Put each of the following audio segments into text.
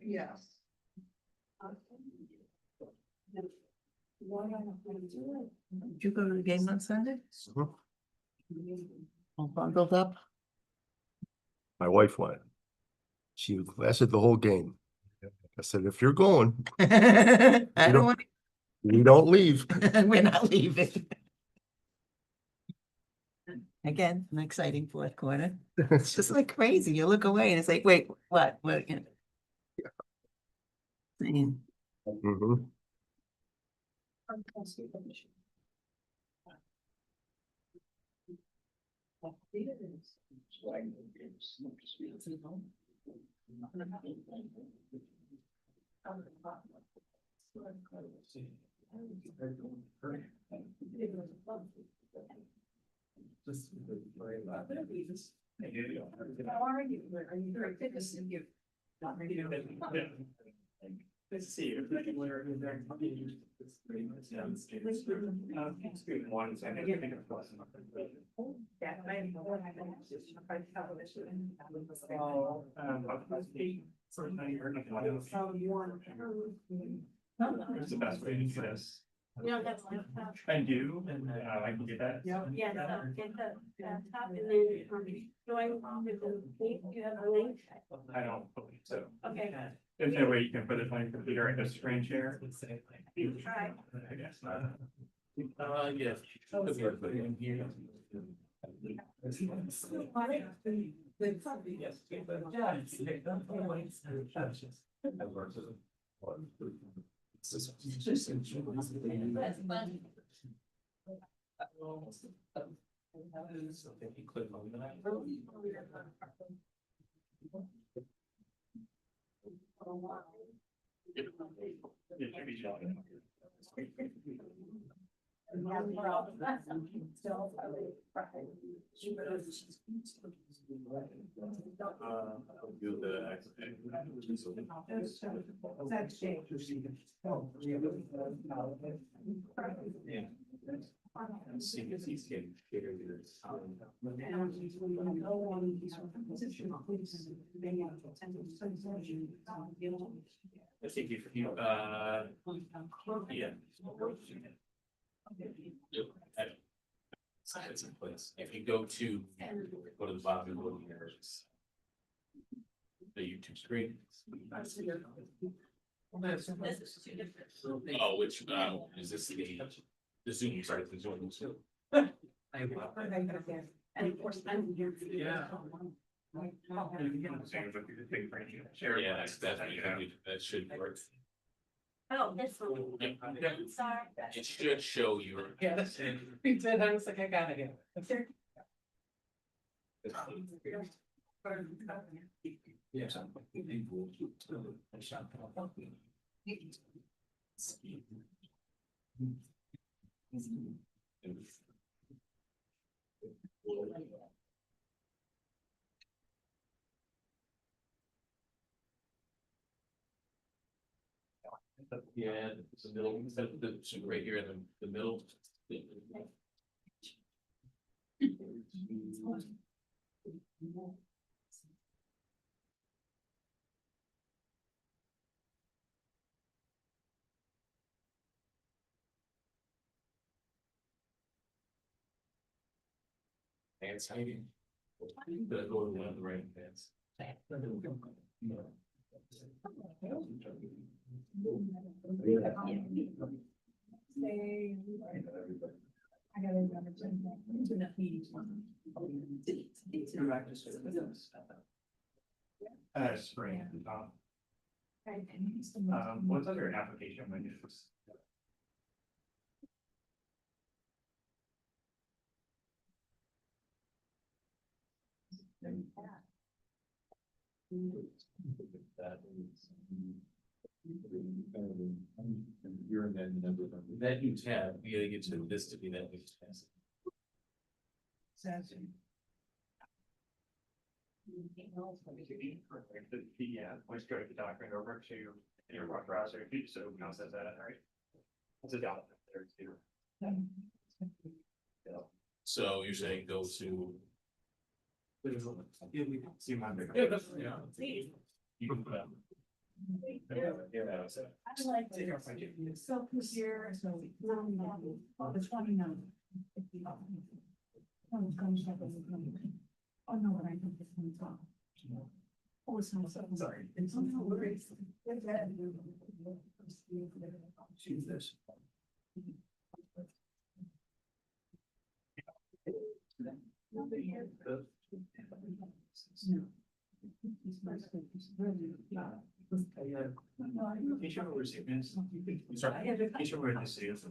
Yes. Did you go to the game on Sunday? Mhm. All bundled up? My wife went. She lasted the whole game. I said, if you're going, I don't don't- want, you don't leave. we're not leaving. Again, an exciting fourth quarter. It's just like crazy. You look away and it's like, wait, what? What? You know. Saying, Mhm. How are you? Are you very good to see you? Nice to see you. What's the best way to do this? No, that's. I do, and I can get that. Yeah, so get the laptop and then, join with the link, you have a link, I don't believe so. okay. Is there a way you can put it on your computer and just screen share? Try. I guess. Yes. It should be showing. Do the. See if he's getting bigger than this. I think if you, yeah. It's in place. If you go to the bottom and go to the YouTube screen. Oh, which, is this the Zoom, sorry, the Zoom. And of course, I'm here. Yeah. Share. Yeah, that should work. Oh, this one. I'm sorry. It should show your. yeah, that's it. He said, I was like, I got it. Yeah. Yeah, it's the middle, the right here in the middle. Pants hiding. Better go to one of the right pants. I gotta remember Spring. What's other application windows? You're in that new tab, we gotta get to this to be that new tab. Let's go to the document over to your web browser, so now says that, right? It's a document there too. So you're saying go to. See my. Yeah, that's, yeah. You can put that. I like it. So here, so. Oh, the 29th. Oh, no, but I think it's on top. Oh, it's not, I'm sorry. It's on the. See this. Can you show me where this is? Sorry, can you show me where this is?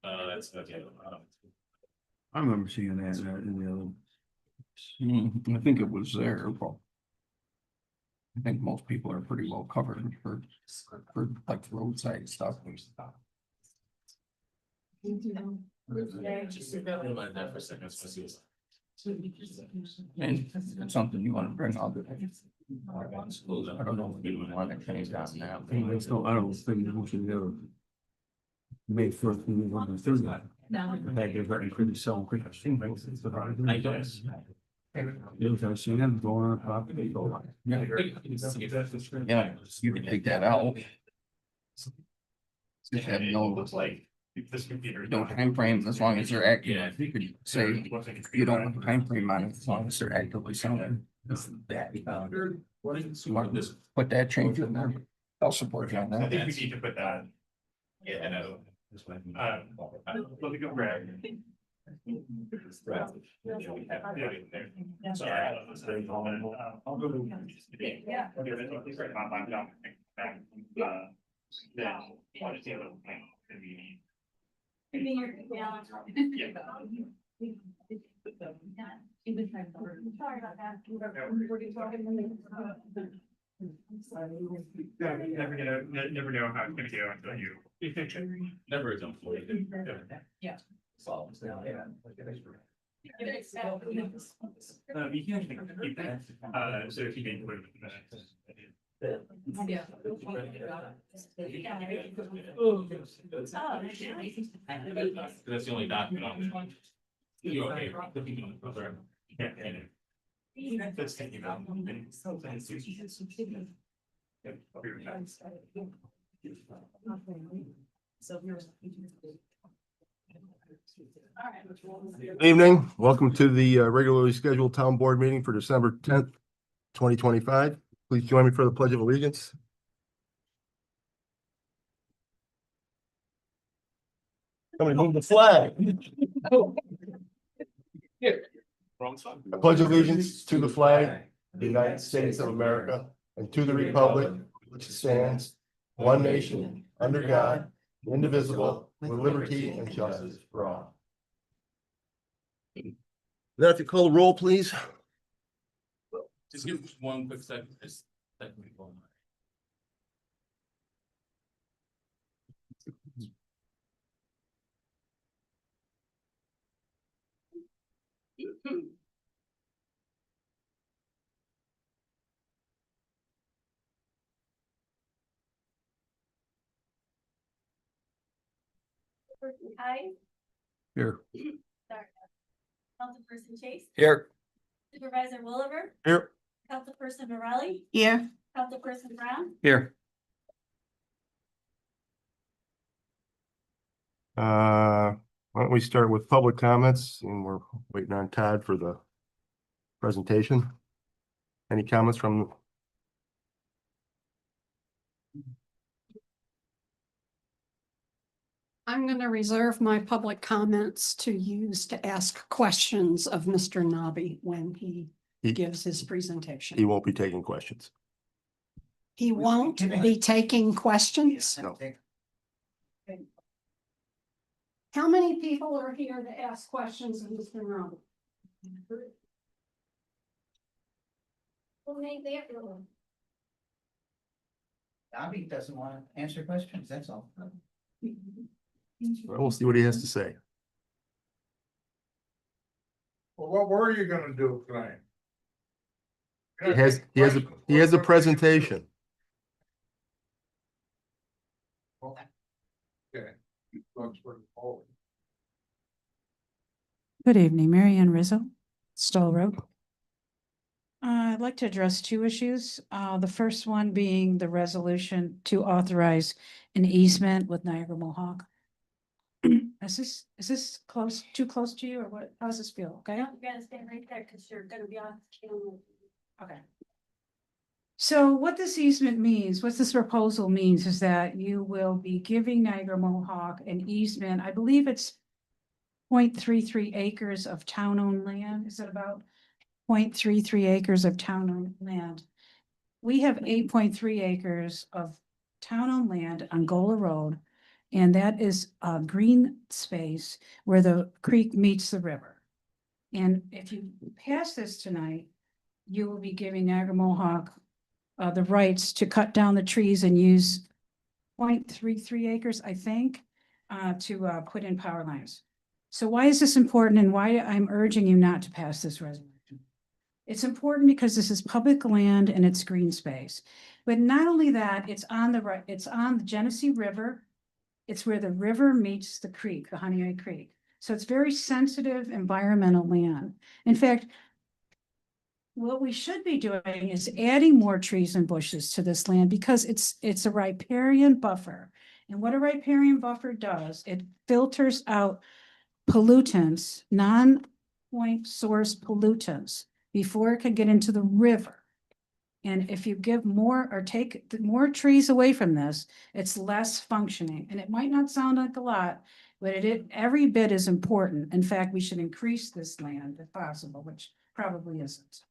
That's, okay. I remember seeing that in the other. I think it was there, but. I think most people are pretty well covered for like roadside stuff. Just mind that for a second. So see what's- And it's something you wanna bring up. I don't know if you want to change that now. I don't think we should have. May 1st, we want to do that. Like they're very pretty selling quick. I guess. I see them going on property. Yeah, yeah, you can take that out. Just have no, Looks like this computer. no time frame as long as they're active. You could say you don't want a time frame on it as long as they're actively selling. You want to just put that change in there. I'll support you on I that. think we need to put that. Yeah, I know. Let me go grab. Sorry. I'll go to. Yeah. Okay, that's right, I'm done. Then, I'll just see a little thing. Give me your email. Sorry about that. Never know how it's gonna go until you. Never a dumb for you. Yeah. You can actually keep that, so if you can put it. Yeah. That's the only document on. You're okay. Yeah, yeah. That's taking about. Yeah, I'll be right back. So here's. Good evening, welcome to the regularly scheduled town board meeting for December 10th, 2025. Please join me for the pledge of allegiance. Somebody move the flag. I pledge allegiance to the flag of the United States of America and to the republic which stands one nation under God, indivisible, with liberty and justice for all. Now, if you call the roll, please. Just give us one quick second. Just second before. Person Hyde, Here. sorry. Councilperson Chase, Here. Supervisor Williver, Here. Councilperson Morelli, Here, Councilperson Brown, Here. Why don't we start with public comments, and we're waiting on Todd for the presentation. Any comments from? I'm going to reserve my public comments to use to ask questions of Mr. Nobby when he He- gives his He presentation. won't be taking questions. He won't be taking questions. No. How many people are here to ask questions of Mr. Nobby? Who made that rule? Bobby doesn't want to answer questions, that's all. We'll see what he has to say. Well, what were you gonna do tonight? He has a presentation. Good evening, Mary Ann Rizzo, Stoll Road. I'd like to address two issues. The first one being the resolution to authorize an easement with Niagara Mohawk. Is this close, too close to you, or what? How does this feel? Okay? You gotta stay right there, cause you're gonna be on camera. Okay. So what this easement means, what this proposal means is that you will be giving Niagara Mohawk an easement. I believe it's 0.33 acres of town-owned land. Is it about 0.33 acres of town-owned land? We have 8.3 acres of town-owned land on Gola Road. And that is a green space where the creek meets the river. And if you pass this tonight, you will be giving Niagara Mohawk the rights to cut down the trees and use 0.33 acres, I think, to put in power lines. So why is this important and why I'm urging you not to pass this resolution? It's important because this is public land and it's green space. But not only that, it's on the Genesee River. It's where the river meets the creek, the Honeyway Creek. So it's very sensitive environmental land. In fact, what we should be doing is adding more trees and bushes to this land because it's a riparian buffer. And what a riparian buffer does, it filters out pollutants, non-point source pollutants before it can get into the river. And if you give more or take more trees away from this, it's less functioning. And it might not sound like a lot, but every bit is important. In fact, we should increase this land if possible, which probably isn't.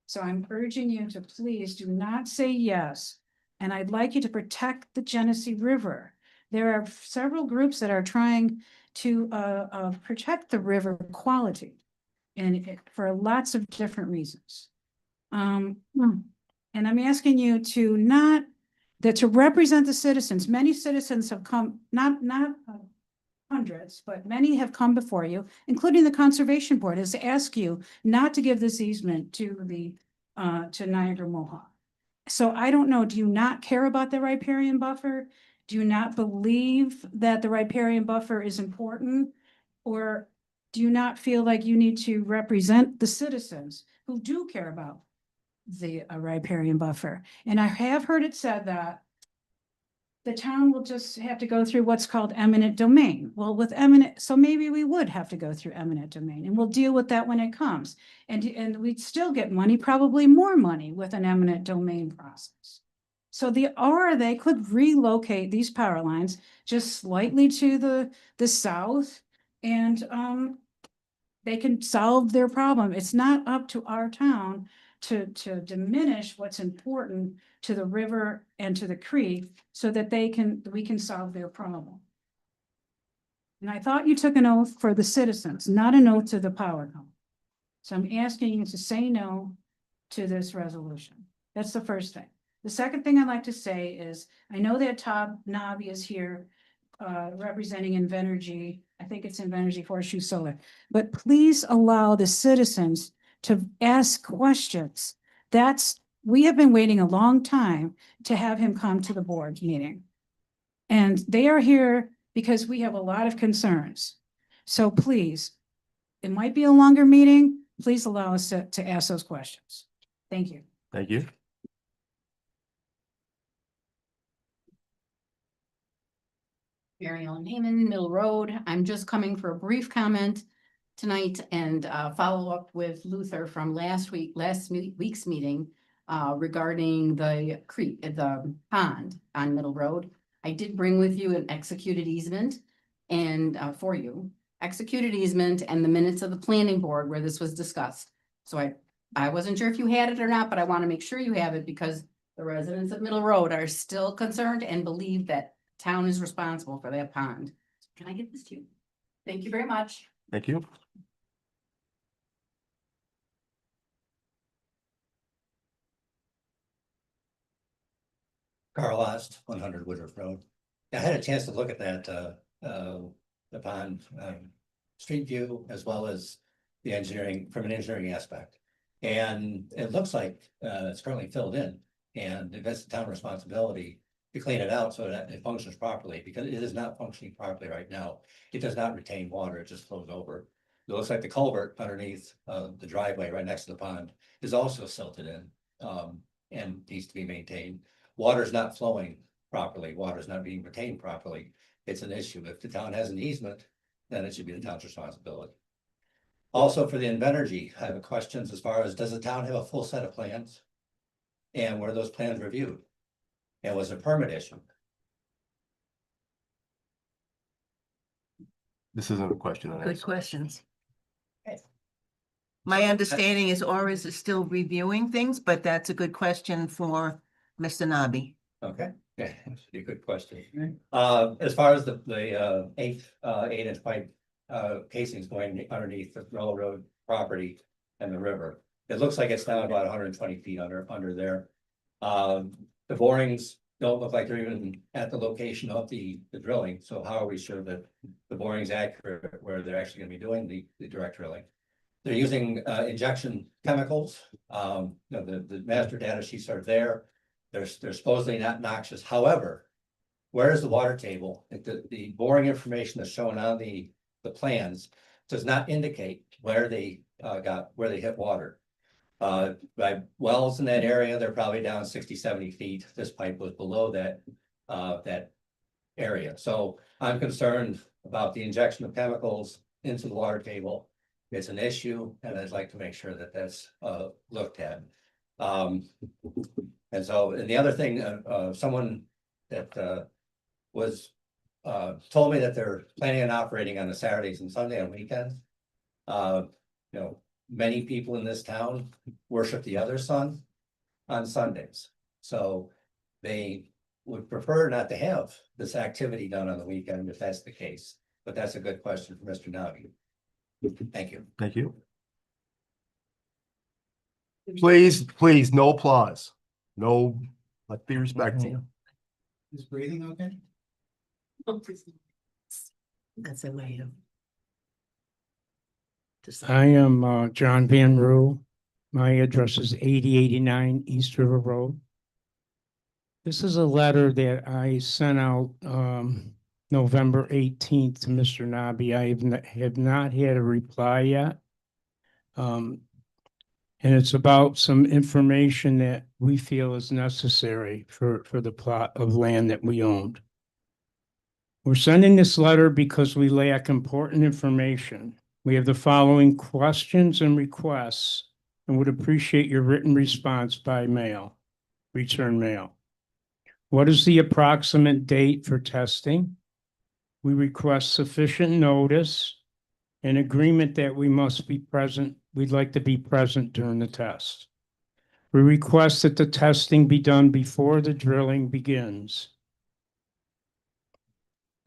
So I'm urging you to please do not say yes. And I'd like you to protect the Genesee River. There are several groups that are trying to protect the river quality and for lots of different reasons. And I'm asking you to to represent the citizens. Many citizens have come, not hundreds, but many have come before you, including the Conservation Board, has asked you not to give this easement to Niagara Mohawk. So I don't know, do you not care about the riparian buffer? Do you not believe that the riparian buffer is important? Or do you not feel like you need to represent the citizens who do care about the riparian buffer? And I have heard it said that the town will just have to go through what's called eminent domain. Well, so maybe we would have to go through eminent domain and we'll deal with that when it comes. And we'd still get money, probably more money with an eminent domain process. So they could relocate these power lines just slightly to the south and they can solve their problem. It's not up to our town to diminish what's important to the river and to the creek so that we can solve their problem. And I thought you took an oath for the citizens, not an oath to the power company. So I'm asking you to say no to this resolution. That's the first thing. The second thing I'd like to say is, I know that Todd Nobby is here representing Invenergy. I think it's Invenergy Horseshoe Solar, but please allow the citizens to ask questions. We have been waiting a long time to have him come to the board meeting. And they are here because we have a lot of concerns. So please, it might be a longer meeting. Please allow us to ask those questions. Thank you. Thank you. Mary Ellen Heyman, Middle Road. I'm just coming for a brief comment tonight and follow up with Luther from last week's meeting regarding the creek, the pond on Middle Road. I did bring with you an executed easement and for you, executed easement and the minutes of the planning board where this was discussed. So I wasn't sure if you had it or not, but I want to make sure you have it because the residents of Middle Road are still concerned and believe that town is responsible for that pond. Can I get this to you? Thank you very much. Thank you. Carl Ost, 100 Woodruff Road. I had a chance to look at that, the pond street view as well as the engineering, from an engineering aspect. And it looks like it's currently filled in, and that's the town responsibility to clean it out so that it functions properly, because it is not functioning properly right now. It does not retain water, it just flows over. It looks like the culvert underneath the driveway right next to the pond is also silted in and needs to be maintained. Water is not flowing properly, water is not being retained properly. It's an issue. If the town has an easement, then it should be the town's responsibility. Also, for the Invenergy, I have questions as far as, does the town have a full set of plans? And were those plans reviewed? And was a permit issued? This isn't a question. and Good answer. questions. Okay. My understanding is Oris is still reviewing things, but that's a good question for Mr. Nobby. Okay, yeah, that's a good question. As far as the 8-inch pipe casings going underneath the railroad property and the river, it looks like it's now about 120 feet under there. The borings don't look like they're even at the location of the drilling, so how are we sure that the boring's accurate where they're actually gonna be doing the direct drilling? They're using injection chemicals. The master data sheets are there. They're supposedly not noxious. However, where is the water table? The boring information that's shown on the plans does not indicate where they hit water. By wells in that area, they're probably down 60, 70 feet. This pipe was below that area. So I'm concerned about the injection of chemicals into the water table. It's an issue, and I'd like to make sure that that's looked at. And the other thing, someone that was told me that they're planning on operating on the Saturdays and Sunday and weekends. Many people in this town worship the other sun on Sundays. So they would prefer not to have this activity done on the weekend if that's the case. But that's a good question for Mr. Nobby. Thank you. Thank you. Please, no applause. No, let's be respectful. Is breathing okay? That's a way I am John Van Roo. My address is 8089 East River Road. This is a letter that I sent out November 18th to Mr. Nobby. I have not had a reply yet. And it's about some information that we feel is necessary for the plot of land that we owned. We're sending this letter because we lack important information. We have the following questions and requests and would appreciate your written response by mail, return mail. What is the approximate date for testing? We request sufficient notice and agreement that we must be present. We'd like to be present during the test. We request that the testing be done before the drilling begins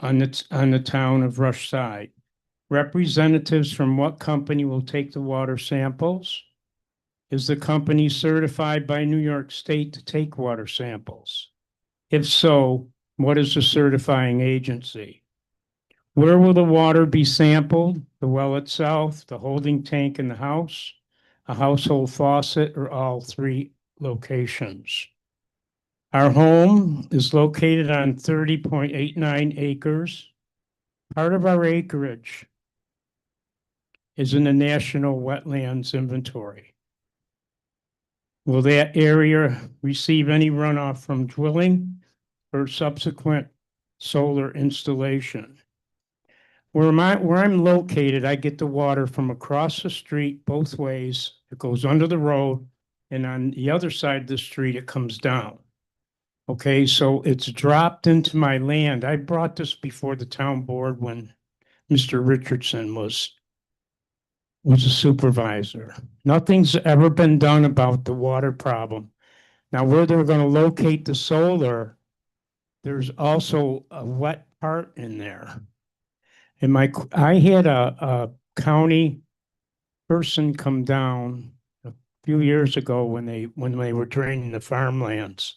on the town of Rush side. Representatives from what company will take the water samples? Is the company certified by New York State to take water samples? If so, what is the certifying agency? Where will the water be sampled? The well itself, the holding tank in the house, a household faucet, or all three locations? Our home is located on 30.89 acres. Part of our acreage is in the National Wetlands Inventory. Will that area receive any runoff from drilling or subsequent solar installation? Where I'm located, I get the water from across the street both ways. It goes under the road, and on the other side of the street, it comes down. Okay, so it's dropped into my land. I brought this before the town board when Mr. Richardson was a supervisor. Nothing's ever been done about the water problem. Now, where they're going to locate the solar, there's also a wet part in there. And I had a county person come down a few years ago when they were draining the farmlands.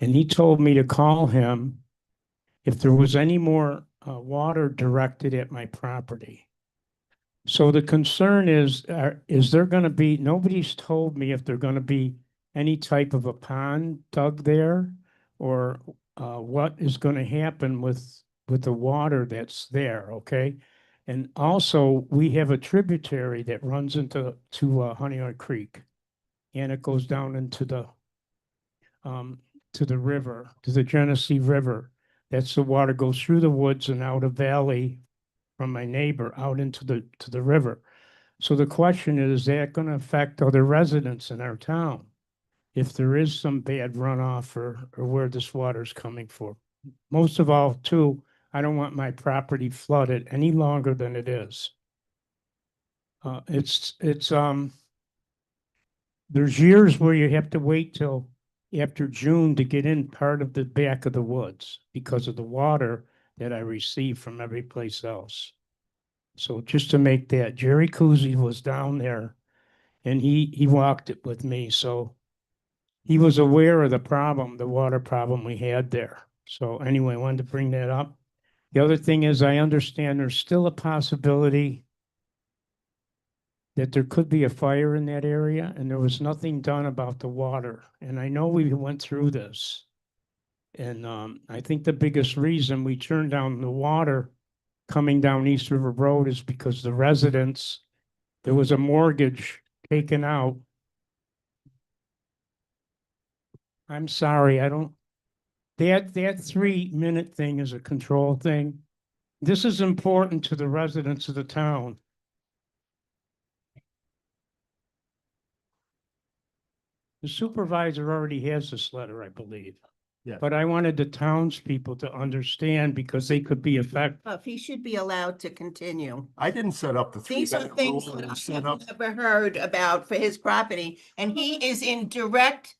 And he told me to call him if there was any more water directed at my property. So the concern is there gonna be, nobody's told me if there's gonna be any type of a pond dug there? Or what is gonna happen with the water that's there, okay? And also, we have a tributary that runs into Honeywood Creek. And it goes down into to the river, to the Genesee River. That's the water goes through the woods and out a valley from my neighbor out into the river. So the question is that gonna affect other residents in our town? If there is some bad runoff or where this water's coming from. Most of all, too, I don't want my property flooded any longer than it is. There's years where you have to wait till after June to get in part of the back of the woods because of the water that I receive from every place else. So just to make that, Jerry Kuzi was down there and he walked it with me, so he was aware of the problem, the water problem we had there. So anyway, I wanted to bring that up. The other thing is I understand there's still a possibility that there could be a fire in that area and there was nothing done about the water. And I know we went through this. And I think the biggest reason we turned down the water coming down East River Road is because the residents, there was a mortgage taken out. I'm sorry, I don't, that 3-minute thing is a control thing. This is important to the residents of the town. The supervisor already has this letter, I believe. Yeah. But I wanted the townspeople to understand because they could be affected. He should be allowed to continue. I didn't set up the These are 3-minute things rule. that You I've set up. never heard about for his property, and he is in direct,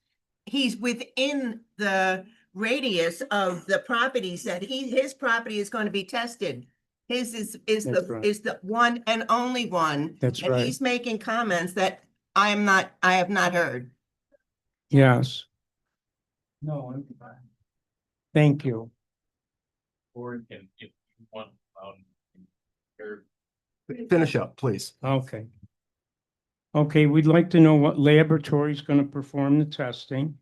he's within the radius of the properties that his property is going to be tested. His is That's right. the one and only one. That's And right. he's making comments that I have not heard. Yes, No, I'm fine. thank you. Or if you want, or Finish up, please. Okay. Okay, we'd like to know what laboratory is going to perform the testing.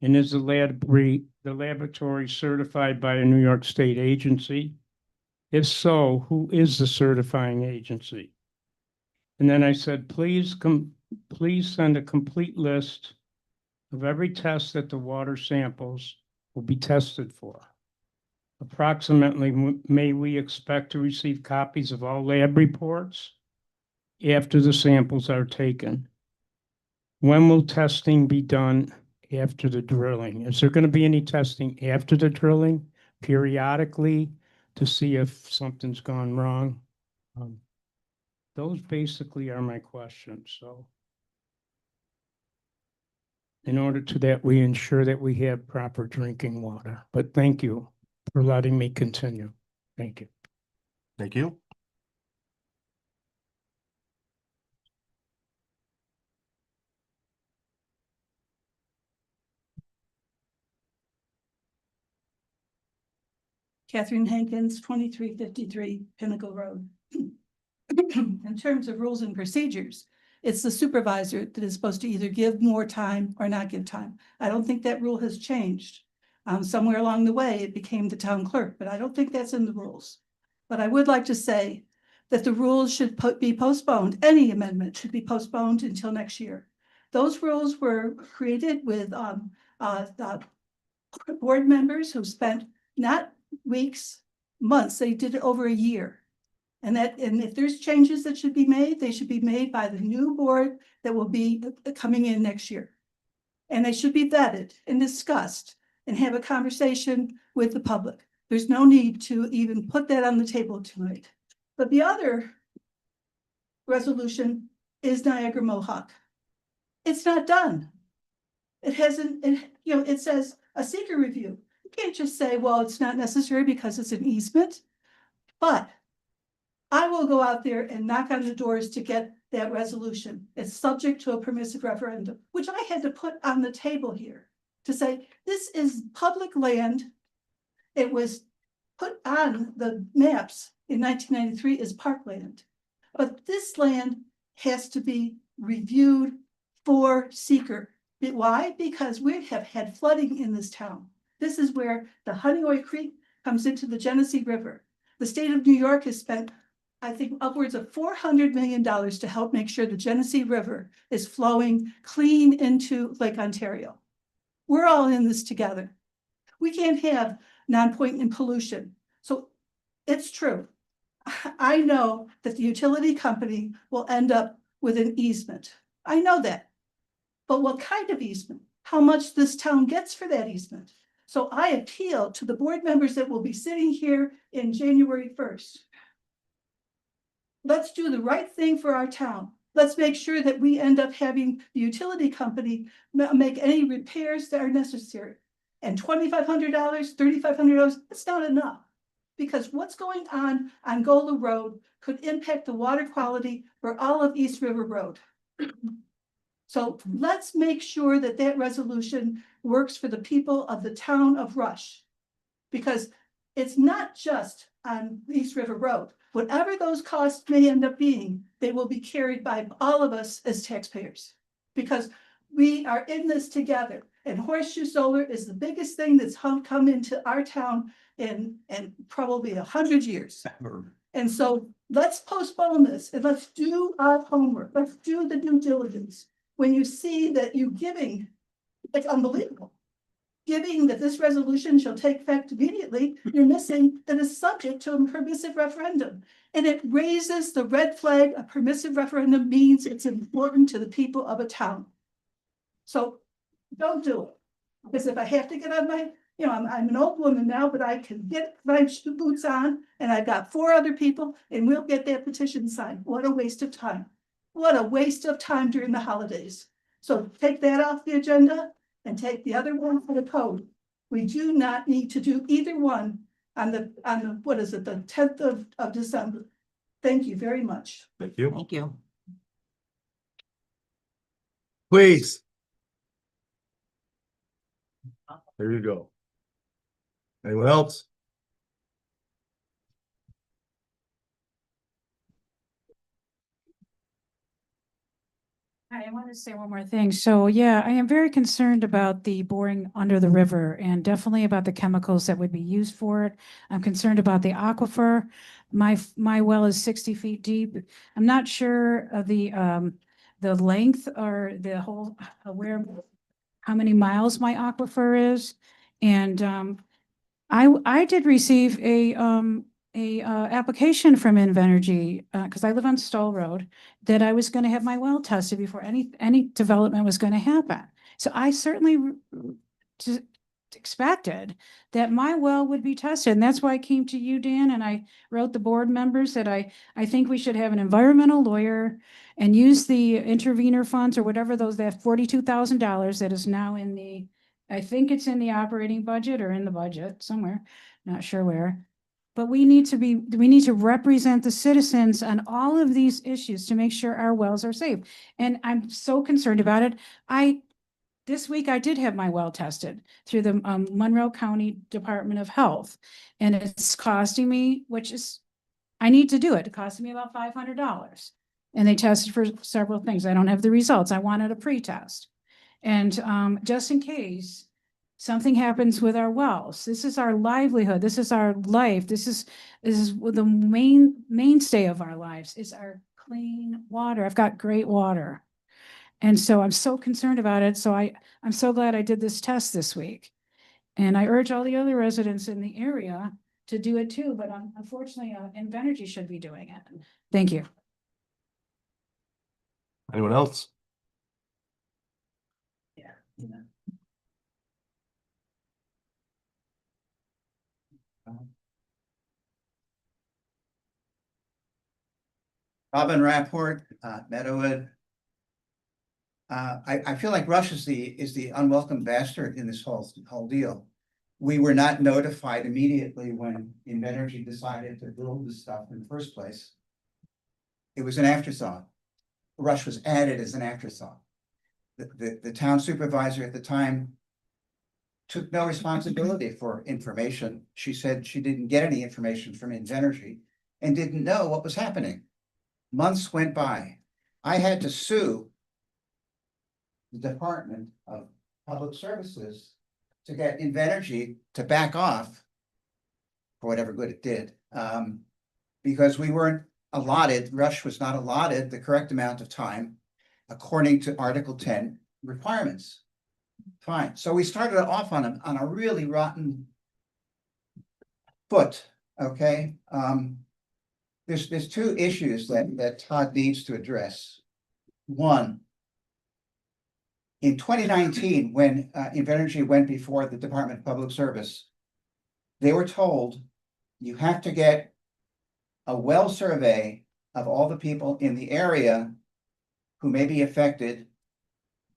And is the laboratory certified by a New York State agency? If so, who is the certifying agency? And then I said, please send a complete list of every test that the water samples will be tested for. Approximately, may we expect to receive copies of all lab reports after the samples are taken? When will testing be done after the drilling? Is there going to be any testing after the drilling periodically to see if something's gone wrong? Those basically are my questions, so. In order to that, we ensure that we have proper drinking water. But thank you for letting me continue. Thank you. Thank you. Catherine Hankins, 2353 Pinnacle Road. In terms of rules and procedures, it's the supervisor that is supposed to either give more time or not give time. I don't think that rule has changed. Somewhere along the way, it became the town clerk, but I don't think that's in the rules. But I would like to say that the rules should be postponed. Any amendment should be postponed until next year. Those rules were created with board members who spent not weeks, months, they did it over a year. And if there's changes that should be made, they should be made by the new board that will be coming in next year. And they should be vetted and discussed and have a conversation with the public. There's no need to even put that on the table tonight. But the other resolution is Niagara Mohawk. It's not done. It hasn't, it says a seeker review. You can't just say, well, it's not necessary because it's an easement. But I will go out there and knock on the doors to get that resolution. It's subject to a permissive referendum, which I had to put on the table here to say, this is public land. It was put on the maps in 1993 as parkland. But this land has to be reviewed for seeker. Why? Because we have had flooding in this town. This is where the Honeoye Creek comes into the Genesee River. The state of New York has spent, I think, upwards of $400 million to help make sure the Genesee River is flowing clean into Lake Ontario. We're all in this together. We can't have non-point in pollution. So it's true. I know that the utility company will end up with an easement. I know that. But what kind of easement? How much this town gets for that easement? So I appeal to the board members that will be sitting here in January 1st. Let's do the right thing for our town. Let's make sure that we end up having the utility company make any repairs that are necessary. And $2,500, $3,500, that's not enough. Because what's going on Gola Road could impact the water quality for all of East River Road. So let's make sure that that resolution works for the people of the town of Rush. Because it's not just on East River Road. Whatever those costs may end up being, they will be carried by all of us as taxpayers. Because we are in this together. And Horseshoe Solar is the biggest thing that's come into our town in probably 100 years. And so let's postpone this and let's do our homework. Let's do the due diligence. When you see that you giving, it's unbelievable. Giving that this resolution shall take effect immediately, you're missing that it's subject to a permissive referendum. And it raises the red flag. A permissive referendum means it's important to the people of a town. So don't do it. Because if I have to get on my, I'm an old woman now, but I can get my boots on and I've got 4 other people and we'll get that petition signed. What a waste of time. What a waste of time during the holidays. So take that off the agenda and take the other one for the code. We do not need to do either one on the what is it, the 10th of December. Thank you very much. Thank you. Thank you. Please. There you go. Anyone else? I want to say one more thing. So yeah, I am very concerned about the boring under the river and definitely about the chemicals that would be used for it. I'm concerned about the aquifer. My well is 60 feet deep. I'm not sure of the length or the whole how many miles my aquifer is. And I did receive a application from Invenergy, because I live on Stoll Road, that I was going to have my well tested before any development was going to happen. So I certainly expected that my well would be tested. And that's why I came to you, Dan, and I wrote the board members that I think we should have an environmental lawyer and use the intervenor funds or whatever that $42,000 that is now in the, I think it's in the operating budget or in the budget somewhere, not sure where. But we need to represent the citizens on all of these issues to make sure our wells are safe. And I'm so concerned about it. This week I did have my well tested through the Monroe County Department of Health. And it's costing me, I need to do it. It cost me about $500. And they tested for several things. I don't have the results. I wanted a pre-test. And just in case something happens with our wells. This is our livelihood. This is our life. This is the mainstay of our lives is our clean water. I've got great water. And so I'm so concerned about it. So I'm so glad I did this test this week. And I urge all the other residents in the area to do it too. But unfortunately, Invenergy should be doing it. Thank you. Anyone else? Yeah. Robin Rapport, Meadowood. I feel like Rush is the unwelcome bastard in this whole deal. We were not notified immediately when Invenergy decided to build this stuff in the first place. It was an afterthought. Rush was added as an afterthought. The town supervisor at the time took no responsibility for information. She said she didn't get any information from Invenergy and didn't know what was happening. Months went by. I had to sue the Department of Public Services to get Invenergy to back off for whatever good it did. Because we weren't allotted, Rush was not allotted the correct amount of time according to Article 10 requirements. Fine, so we started off on a really rotten foot, okay? There's two issues that Todd needs to address. One, in 2019, when Invenergy went before the Department of Public Service, they were told you have to get a well survey of all the people in the area who may be affected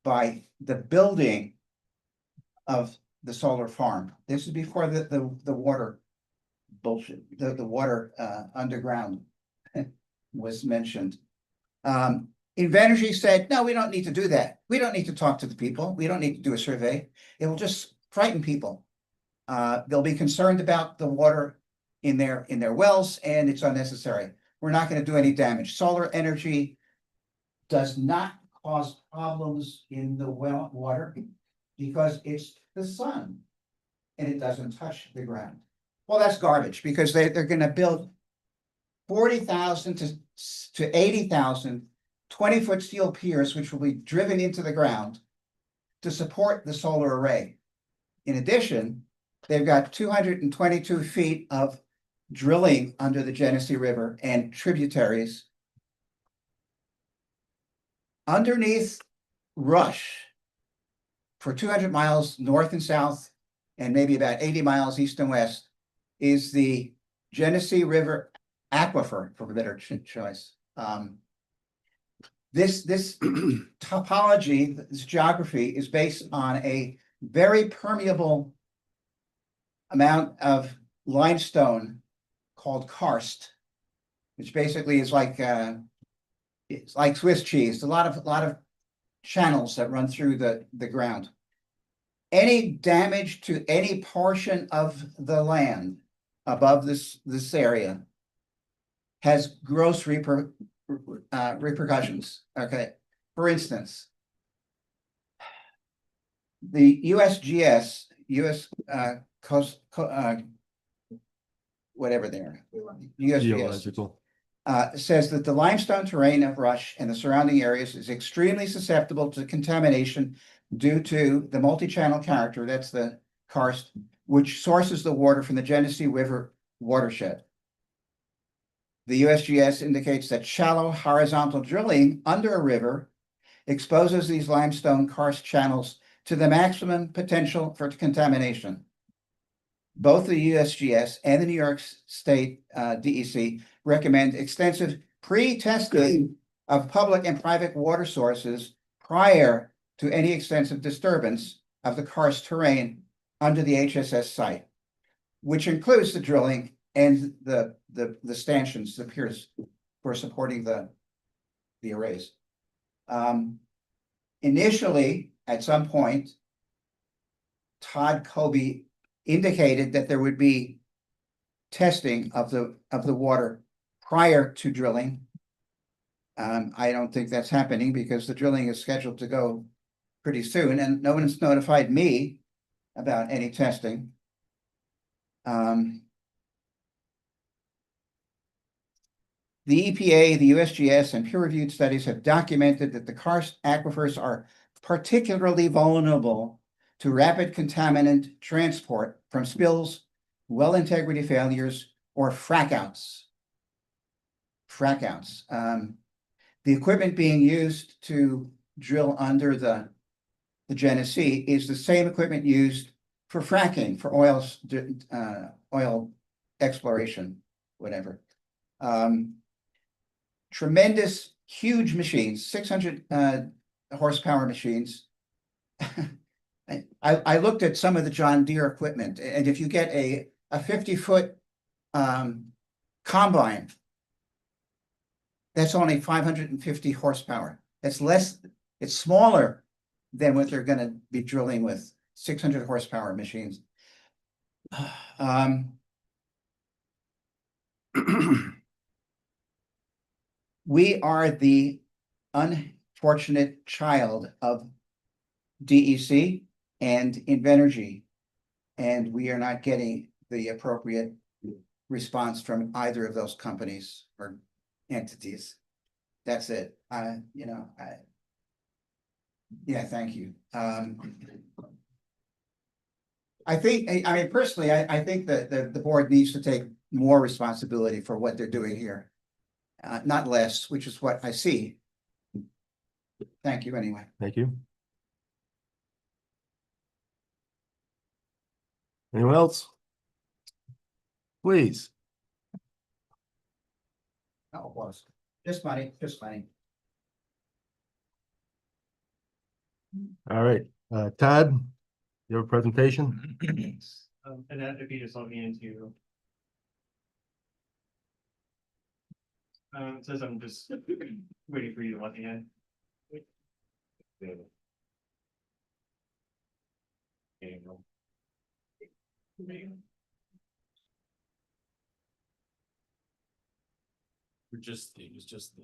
by the building of the solar farm. This is before the water bullshit, the water underground was mentioned. Invenergy said, no, we don't need to do that. We don't need to talk to the people. We don't need to do a survey. It will just frighten people. They'll be concerned about the water in their wells, and it's unnecessary. We're not going to do any damage. Solar energy does not cause problems in the well water because it's the sun and it doesn't touch the ground. Well, that's garbage because they're going to build 40,000 to 80,000 20-foot steel piers, which will be driven into the ground to support the solar array. In addition, they've got 222 feet of drilling under the Genesee River and tributaries. Underneath Rush, for 200 miles north and south, and maybe about 80 miles east and west, is the Genesee River aquifer, for a better choice. This topology, this geography is based on a very permeable amount of limestone called karst, which basically is like it's like Swiss cheese. A lot of channels that run through the ground. Any damage to any portion of the land above this area has gross repercussions. Okay, for instance, the USGS, whatever they are, USGS, Geological. says that the limestone terrain of Rush and the surrounding areas is extremely susceptible to contamination due to the multi-channel character, that's the karst, which sources the water from the Genesee River watershed. The USGS indicates that shallow horizontal drilling under a river exposes these limestone karst channels to the maximum potential for contamination. Both the USGS and the New York State DEC recommend extensive pre-testing of public and private water sources prior to any extensive disturbance of the karst terrain under the HSS site, which includes the drilling and the stanchions, the piers for supporting the arrays. Initially, at some point, Todd Kobe indicated that there would be testing of the water prior to drilling. I don't think that's happening because the drilling is scheduled to go pretty soon, and no one's notified me about any testing. The EPA, the USGS, and peer-reviewed studies have documented that the karst aquifers are particularly vulnerable to rapid contaminant transport from spills, well integrity failures, or frackouts. The equipment being used to drill under the Genesee is the same equipment used for fracking, for oil exploration, whatever. Tremendous, huge machines, 600 horsepower machines. I looked at some of the John Deere equipment, and if you get a 50-foot combine, that's only 550 horsepower. That's less, it's smaller than what they're going to be drilling with 600 horsepower machines. we are the unfortunate child of DEC and Invenergy. And we are not getting the appropriate response from either of those companies or entities. That's it. Yeah, thank you. I think, I mean, personally, I think that the board needs to take more responsibility for what they're doing here. Not less, which is what I see. Thank you anyway. Thank you. Anyone else? Please. Oh, it was. Just money, just money. All right, Todd, you have a presentation? And that if you just let me into. It says I'm just waiting for you to let me in. It was just the.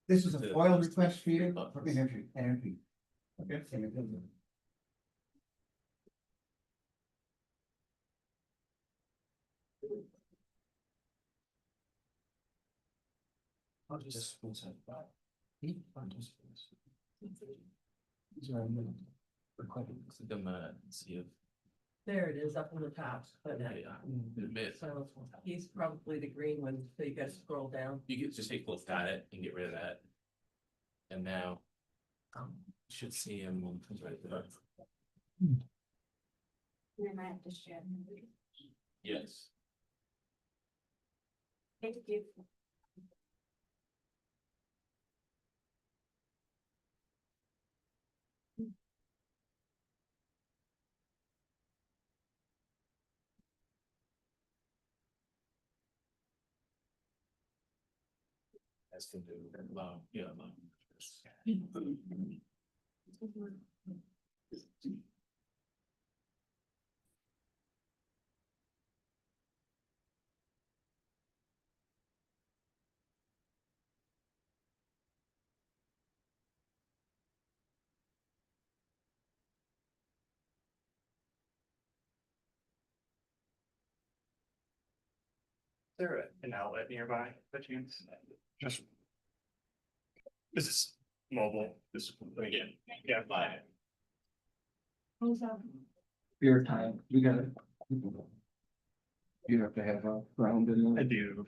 This is a FOIL request for you. Energy. Okay. I'll just. See if. There it is up on the top, but Admit. so he's probably the green one, so you gotta scroll down. You can just take a look at it and get rid of that. And now. You should see him when he comes right there. Then I have to share. Yes. Thank you. As can do, yeah. Is there an outlet nearby, by chance? Just. This is mobile, this, again, yeah, fine. Beer time, we got it. You have to have a round in I there. do.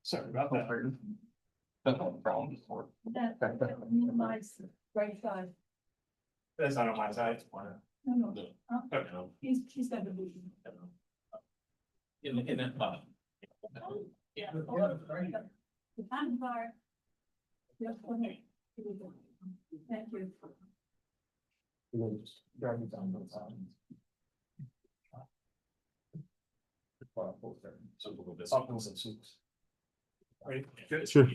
Sorry about that. That's not a problem for. That minimize the right side. That's not on my side. No, Okay. he's got the boot. In that bottom. Yeah. The bottom part. Yes, okay. Thank you. Right, good. Sure.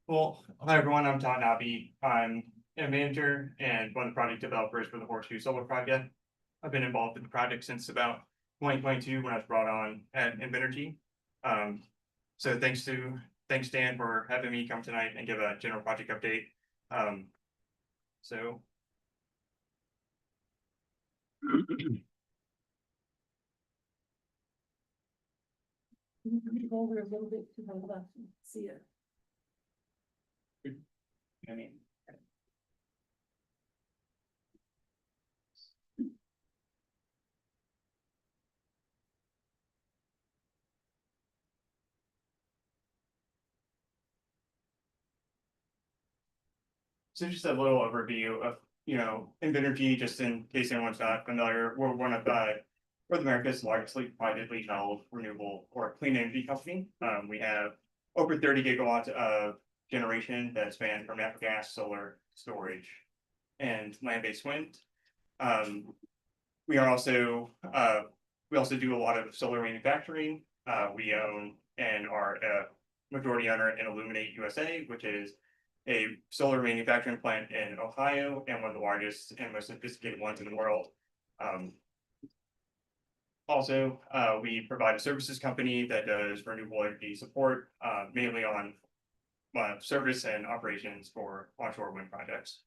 Well, hi everyone, I'm Todd Nobby. I'm a manager and one of the project developers for the Horseshoe Solar Project. I've been involved in the project since about 2022 when I was brought on at Invenergy. So thanks Dan for having me come tonight and give a general project update. So. Move over a little bit to the left, see it. I mean. So just a little overview of, Invenergy, just in case anyone's not familiar, we're one of North America's largest privately held renewable or clean energy company. We have over 30 gigawatts of generation that span from natural gas, solar, storage, and land-based wind. We also do a lot of solar manufacturing. We own and are a majority owner in Illuminate USA, which is a solar manufacturing plant in Ohio and one of the largest and most sophisticated ones in the world. Also, we provide a services company that does renewable energy support, mainly on service and operations for onshore wind projects.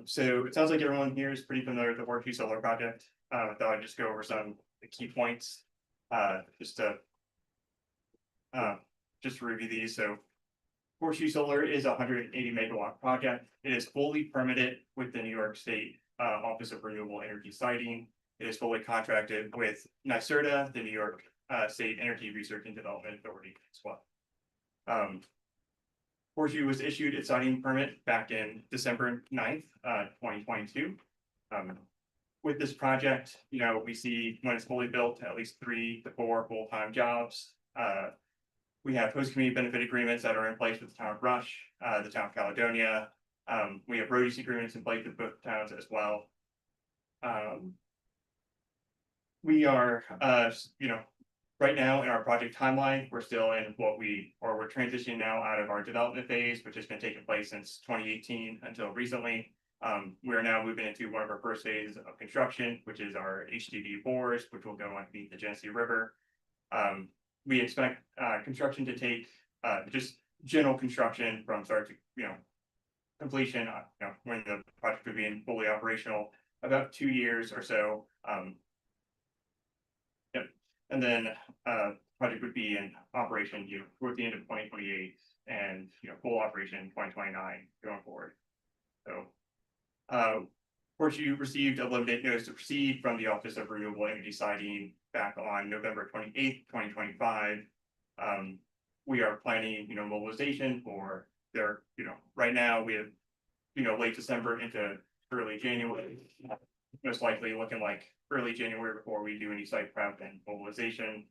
So it sounds like everyone here is pretty familiar with the Horseshoe Solar Project. I thought I'd just go over some of the key points, just to review these. So Horseshoe Solar is a 180 megawatt project. It is fully permitted with the New York State Office of Renewable Energy Siting. It is fully contracted with NYSERDA, the New York State Energy Research and Development Authority as well. Horseshoe was issued its siting permit back in December 9th, 2022. With this project, you know, we see when it's fully built, at least 3 to 4 full-time jobs. We have host community benefit agreements that are in place with the town of Rush, the town of Caledonia. We have road use agreements in place with both towns as well. We are, you know, right now in our project timeline, we're still in we're transitioning now out of our development phase, which has been taking place since 2018 until recently. We are now moving into one of our first phases of construction, which is our HDD bores, which will go underneath the Genesee River. We expect construction to take just general construction from start to completion. When the project will be fully operational, about 2 years or so. And then project would be in operation toward the end of 2028 and full operation in 2029 going forward. So Horseshoe received a limited notice to proceed from the Office of Renewable Energy Siting back on November 28th, 2025. We are planning mobilization for their right now we have late December into early January, most likely looking like early January before we do any site prep and mobilization.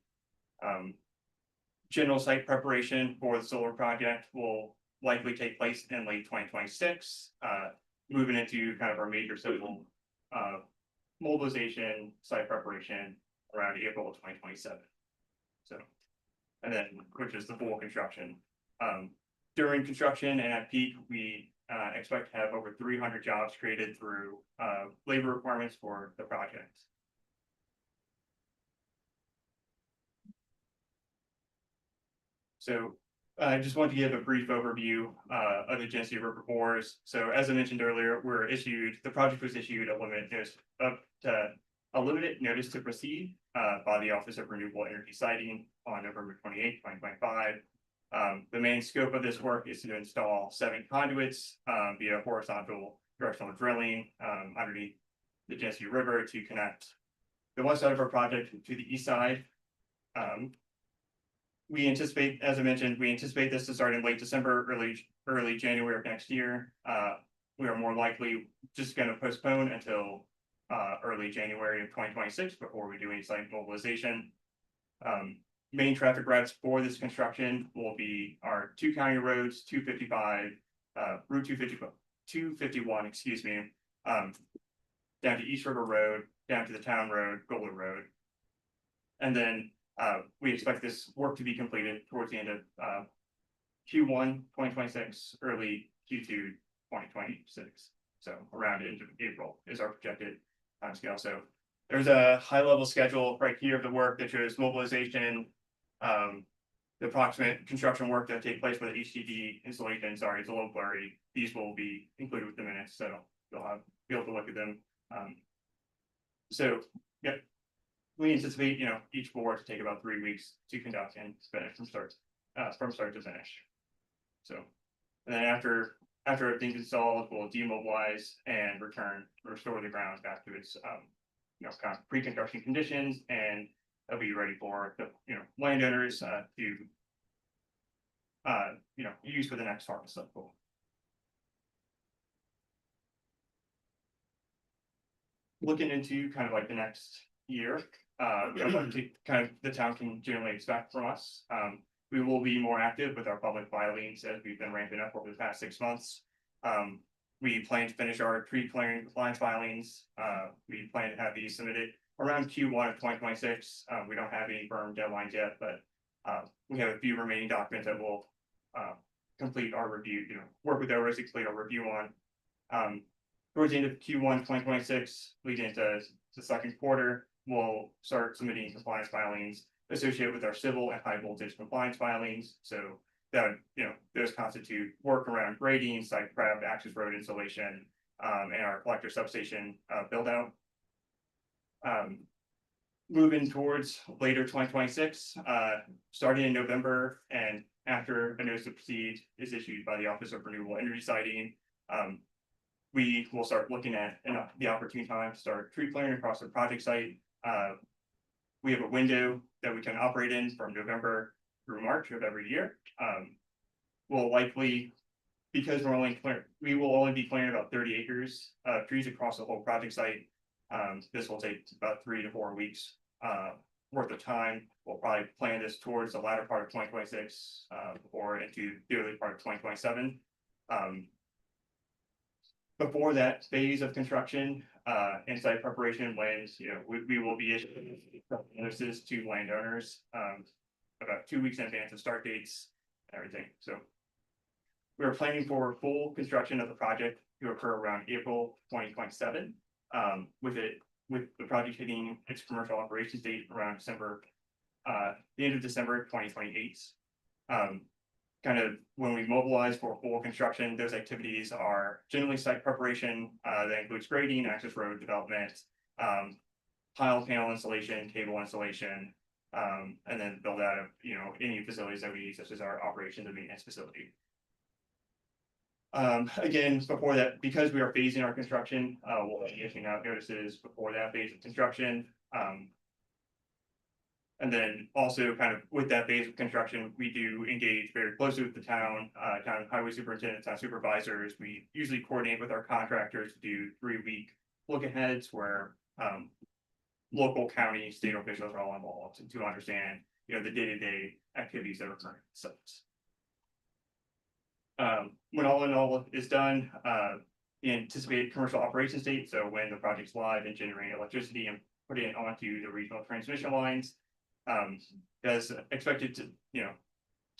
General site preparation for the solar project will likely take place in late 2026, moving into kind of our major civil mobilization site preparation around April of 2027. So, and then which is the full construction. During construction and at peak, we expect to have over 300 jobs created through labor requirements for the project. So I just want to give a brief overview of the Genesee River bores. So as I mentioned earlier, the project was issued a limited notice to proceed by the Office of Renewable Energy Siting on November 28th, 2025. The main scope of this work is to install 7 conduits via horizontal directional drilling underneath the Genesee River to connect the west side of our project to the east side. We anticipate, as I mentioned, this to start in late December, early January of next year. We are more likely just going to postpone until early January of 2026 before we do any site mobilization. Main traffic routes for this construction will be our 2 county roads, 255, Route 251, excuse me, down to East River Road, down to the Town Road, Goler Road. And then we expect this work to be completed towards the end of Q1 2026, early Q2 2026. So around the end of April is our projected timescale. So there's a high level schedule right here of the work that shows mobilization, the approximate construction work that take place for the HDD installation. Sorry, it's a little blurry. These will be included with the minutes, so you'll be able to look at them. So yeah, we anticipate each bore to take about 3 weeks to conduct and finish from start to finish. So and then after everything's installed, we'll demobilize and restore the grounds back to its kind of pre-construction conditions, and they'll be ready for the landowners to use for the next harvest cycle. Looking into kind of like the next year, kind of the town can generally expect from us. We will be more active with our public filings as we've been ramping up over the past 6 months. We plan to finish our tree clearing compliance filings. We plan to have these submitted around Q1 of 2026. We don't have any firm deadlines yet, but we have a few remaining documents that we'll complete our review, work with ORIS to complete our review on. towards the end of Q1 2026, leading into the second quarter, we'll start submitting compliance filings associated with our civil and high voltage compliance filings. So that, those constitute work around grading, site prep, access road installation, and our collector substation build out. Moving towards later 2026, starting in November and after a notice to proceed is issued by the Office of Renewable Energy Siting, we will start looking at the opportune time to start tree clearing across the project site. We have a window that we can operate in from November through March of every year. We'll likely, because we will only be clearing about 30 acres of trees across the whole project site. This will take about 3 to 4 weeks worth of time. We'll probably plan this towards the latter part of 2026 or into the early part of 2027. Before that phase of construction and site preparation, when we will be issuing notices to landowners about 2 weeks in advance of start dates, everything. So we're planning for full construction of the project to occur around April 2027. With the project hitting its commercial operations date around the end of December 2028. Kind of when we mobilize for full construction, those activities are generally site preparation, that includes grading, access road development, pile panel installation, cable installation, and then build out of, any facilities that we need, such as our operations and maintenance facility. Again, before that, because we are phasing our construction, we'll be issuing out notices before that phase of construction. And then also kind of with that phase of construction, we do engage very closely with the town highway superintendent, town supervisors. We usually coordinate with our contractors to do 3-week look aheads where local, county, state officials are all involved to understand, the day-to-day activities that are occurring at sites. When all in all is done, the anticipated commercial operations date, so when the project's live and generating electricity and putting it onto the regional transmission lines, is expected to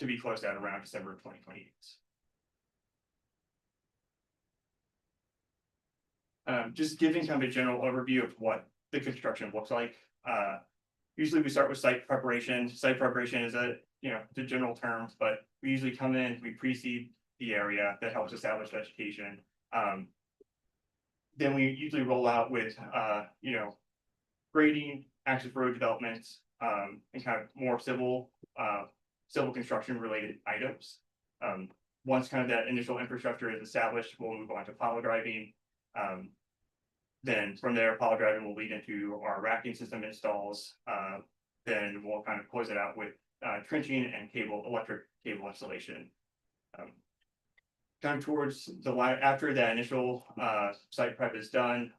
be closed out around December of 2028. Just giving kind of a general overview of what the construction looks like. Usually we start with site preparation. Site preparation is the general terms, but we usually come in, we pre-seed the area that helps establish vegetation. Then we usually roll out with grading, access road developments, and kind of more civil construction related items. Once kind of that initial infrastructure is established, we'll move on to pile driving. Then from there, pile driving will lead into our racking system installs. Then we'll kind of close it out with trenching and electric cable installation. Kind of towards after that initial site prep is done,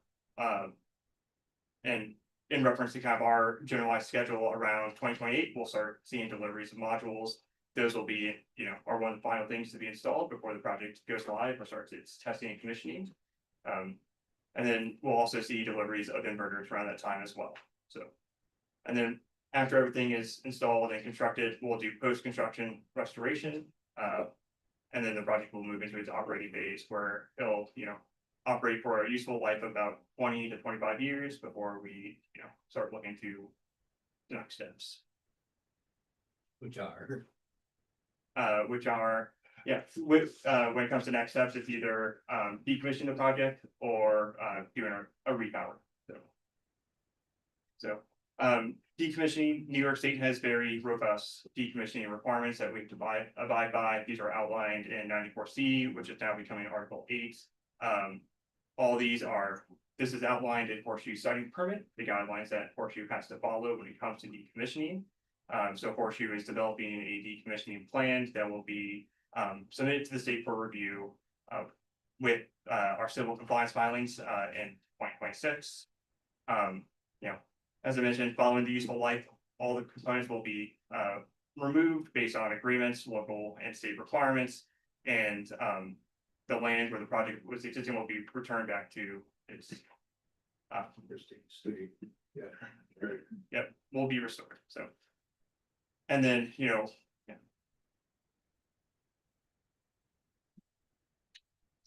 and in reference to kind of our generalized schedule around 2028, we'll start seeing deliveries of modules. Those will be, are one of the final things to be installed before the project goes live or starts its testing and commissioning. And then we'll also see deliveries of inverters around that time as well. So, and then after everything is installed and constructed, we'll do post-construction restoration. And then the project will move into its operating phase where it'll, operate for a useful life of about 20 to 25 years before we, start looking to the next steps. Which are, when it comes to next steps, it's either decommission the project or doing a repower. So decommissioning, New York State has very robust decommissioning requirements that we have to abide by. These are outlined in 94C, which is now becoming Article 8. This is outlined in Horseshoe siting permit, the guidelines that Horseshoe has to follow when it comes to decommissioning. So Horseshoe is developing a decommissioning plan that will be submitted to the state for review with our civil compliance filings in 2026. As I mentioned, following the useful life, all the components will be removed based on agreements, local and state requirements, and the land where the project was existing will be returned back to its state. Yeah. Yep, will be restored. So, and then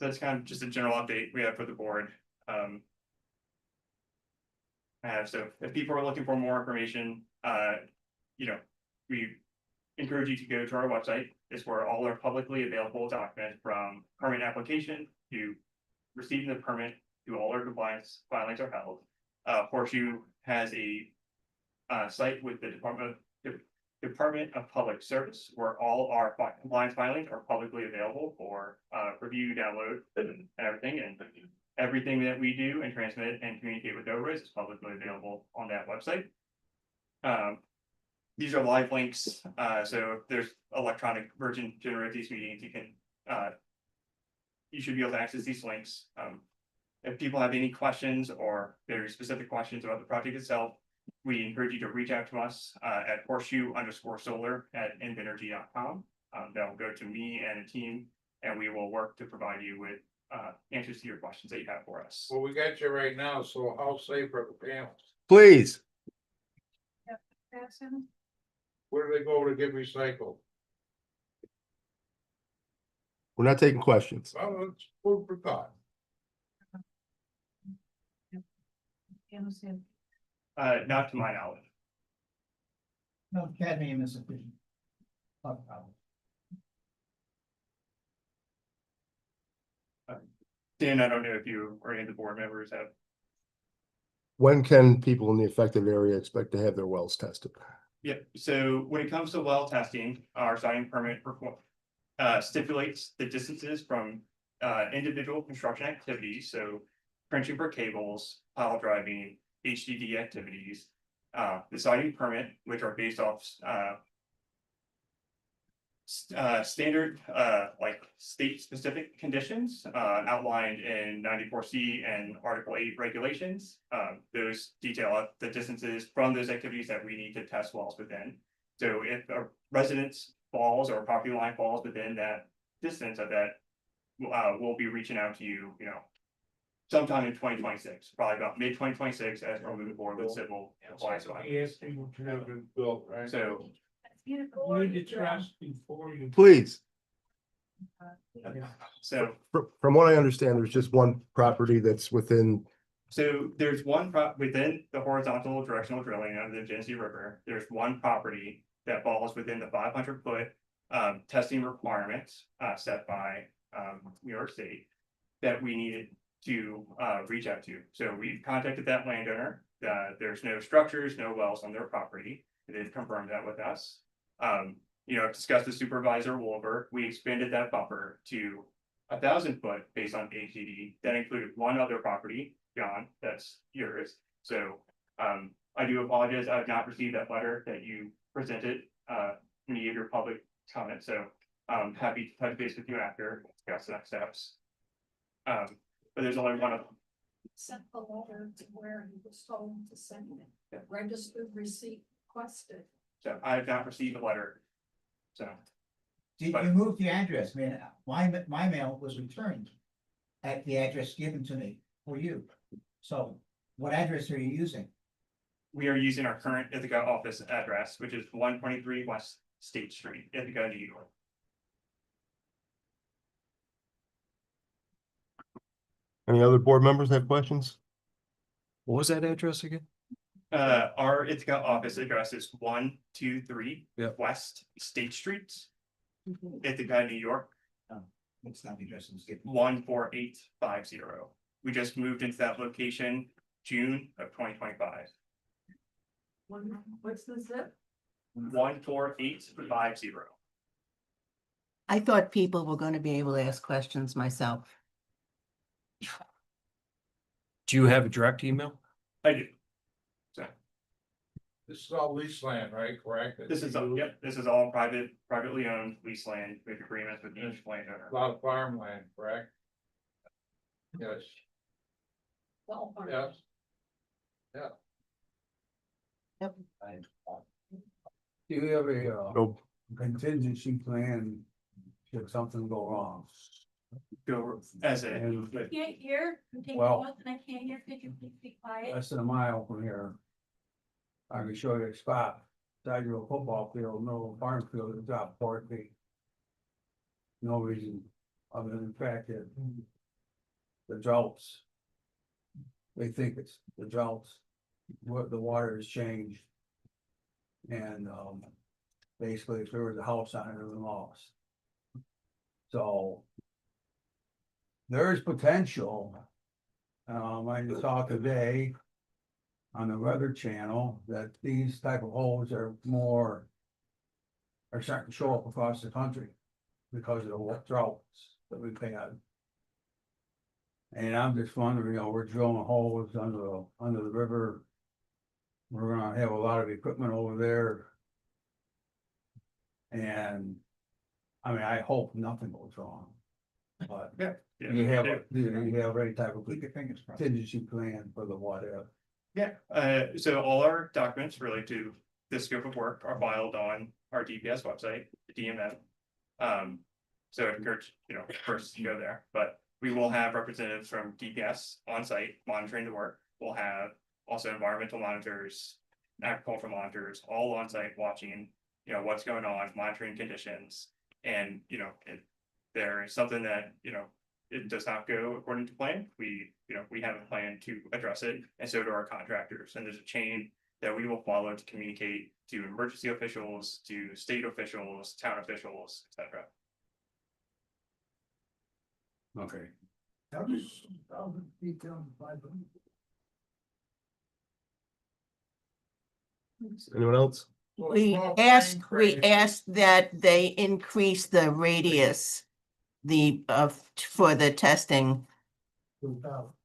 that's kind of just a general update we have for the board. So if people are looking for more information, you know, we encourage you to go to our website. It's where all our publicly available documents from permit application to receiving the permit to all our compliance filings are held. Horseshoe has a site with the Department of Public Service, where all our compliance filings are publicly available for review, download, and everything. And everything that we do and transmit and communicate with Dover is publicly available on that website. These are live links, so if there's electronic version generated these meetings, you should be able to access these links. If people have any questions or very specific questions about the project itself, we encourage you to reach out to us at horseshoe_solar@invenergy.com. That will go to me and a team, and we will work to provide you with answers to your questions that you have for us. Well, we got you right now, so how safe are the panels? Please. Where do they go to get recycled? We're not taking questions. Well, it's food for thought. Not to my knowledge. No, cadmium is sufficient. Not a problem. Dan, I don't know if you or any of the board members have. When can people in the affected area expect to have their wells tested? Yeah, so when it comes to well testing, our siting permit stipulates the distances from individual construction activities, so trenching for cables, pile driving, HDD activities. The siting permit, which are based off standard like state specific conditions outlined in 94C and Article 8 regulations. Those detail out the distances from those activities that we need to test wells within. So if a residence falls or property line falls within that distance of that, we'll be reaching out to you, sometime in 2026, probably about mid-2026, as we're moving forward with civil compliance. Built, right? So You need to trust before you. Please. So From what I understand, there's just one property that's within, there's one within the horizontal directional drilling of the Genesee River. There's one property that falls within the 500-foot testing requirements set by New York State that we needed to reach out to. So we've contacted that landowner. There's no structures, no wells on their property. They've confirmed that with us. I've discussed with Supervisor Wolver. We expanded that buffer to 1,000 foot based on HDD. That included one other property, John, that's yours. So I do apologize. I've not received that letter that you presented when you gave your public comment. So I'm happy to touch base with you after, discuss the next steps. But there's only one of them. Sent the letter to where he was told to send it. Registered receipt requested. So I have not received a letter. So Did you move the address? I mean, my mail was returned at the address given to me for you. So what address are you using? we are using our current Ithaca office address, which is 123 West State Street, Ithaca, New York. Any other board members have questions? What was that address again? Our Ithaca office address is 123 Yep. West State Street, Ithaca, New York, It's not the address, it's given. 14850. We just moved into that location June of 2025. What's the zip? 14850. I thought people were going to be able to ask questions myself. Do you have a direct email? I do. So This is all lease land, right? Correct? this is, yep, this is all privately owned lease land with agreements with each landowner. A lot of farmland, correct? Yes. Well, Yes. Do you have a No. contingency plan should something go wrong? Go as a, And but Can't hear, I'm taking Well- oath and I can't hear, could you please be quiet? less than a mile from here. I can show you a spot, side of a football field, no farm field, it's about 4 feet. No reason other than the fact that the droughts. They think it's the droughts, what the water has changed. And, basically, if there was a house on it, it was lost. So. There is potential. I saw today. On the Weather Channel, that these type of holes are more. Are starting to show up across the country. Because of the droughts that we've had. And I'm just wondering, we're drilling holes under the river. We're gonna have a lot of equipment over there. And, I mean, I hope nothing goes wrong. But Yeah. you have any type of contingency plan for the water. Yeah, so all our documents related to the scope of work are filed on our DPS website, the DMM. So I encourage, first to go there, but we will have representatives from DPS on site monitoring the work. We'll have also environmental monitors, agricultural monitors, all on site watching, what's going on, monitoring conditions. And, if there is something that, it does not go according to plan, we have a plan to address it, and so do our contractors. And there's a chain that we will follow to communicate to emergency officials, to state officials, town officials, etc. Okay. Anyone else? We asked that they increase the radius. For the testing.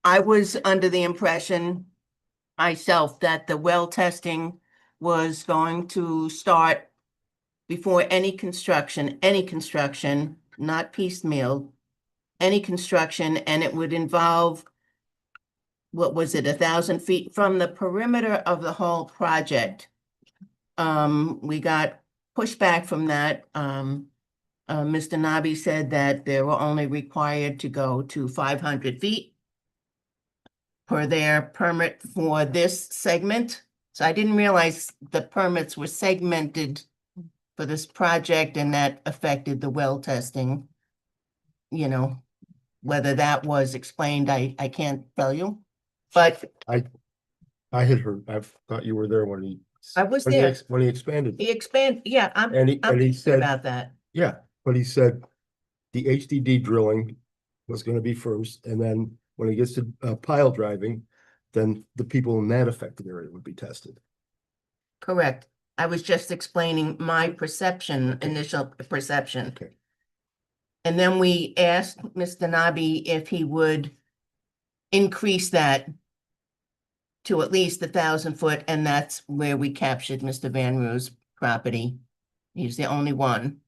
I was under the impression myself that the well testing was going to start before any construction, not piecemeal, any construction, and it would involve, what was it, 1,000 feet from the perimeter of the whole project. We got pushback from that. Mr. Nabi said that they were only required to go to 500 feet per their permit for this segment. So I didn't realize the permits were segmented for this project, and that affected the well testing. Whether that was explained, I can't tell you, but I had heard, I thought you were there when he. I was there. When he expanded. Yeah, And he I'm said about that. Yeah, but he said the HDD drilling was gonna be first, and then when he gets to pile driving, then the people in that affected area would be tested. Correct. I was just explaining my perception, initial perception. Okay. And then we asked Mr. Nabi if he would increase that to at least 1,000 foot, and that's where we captured Mr. Van Roo's property. He's the only one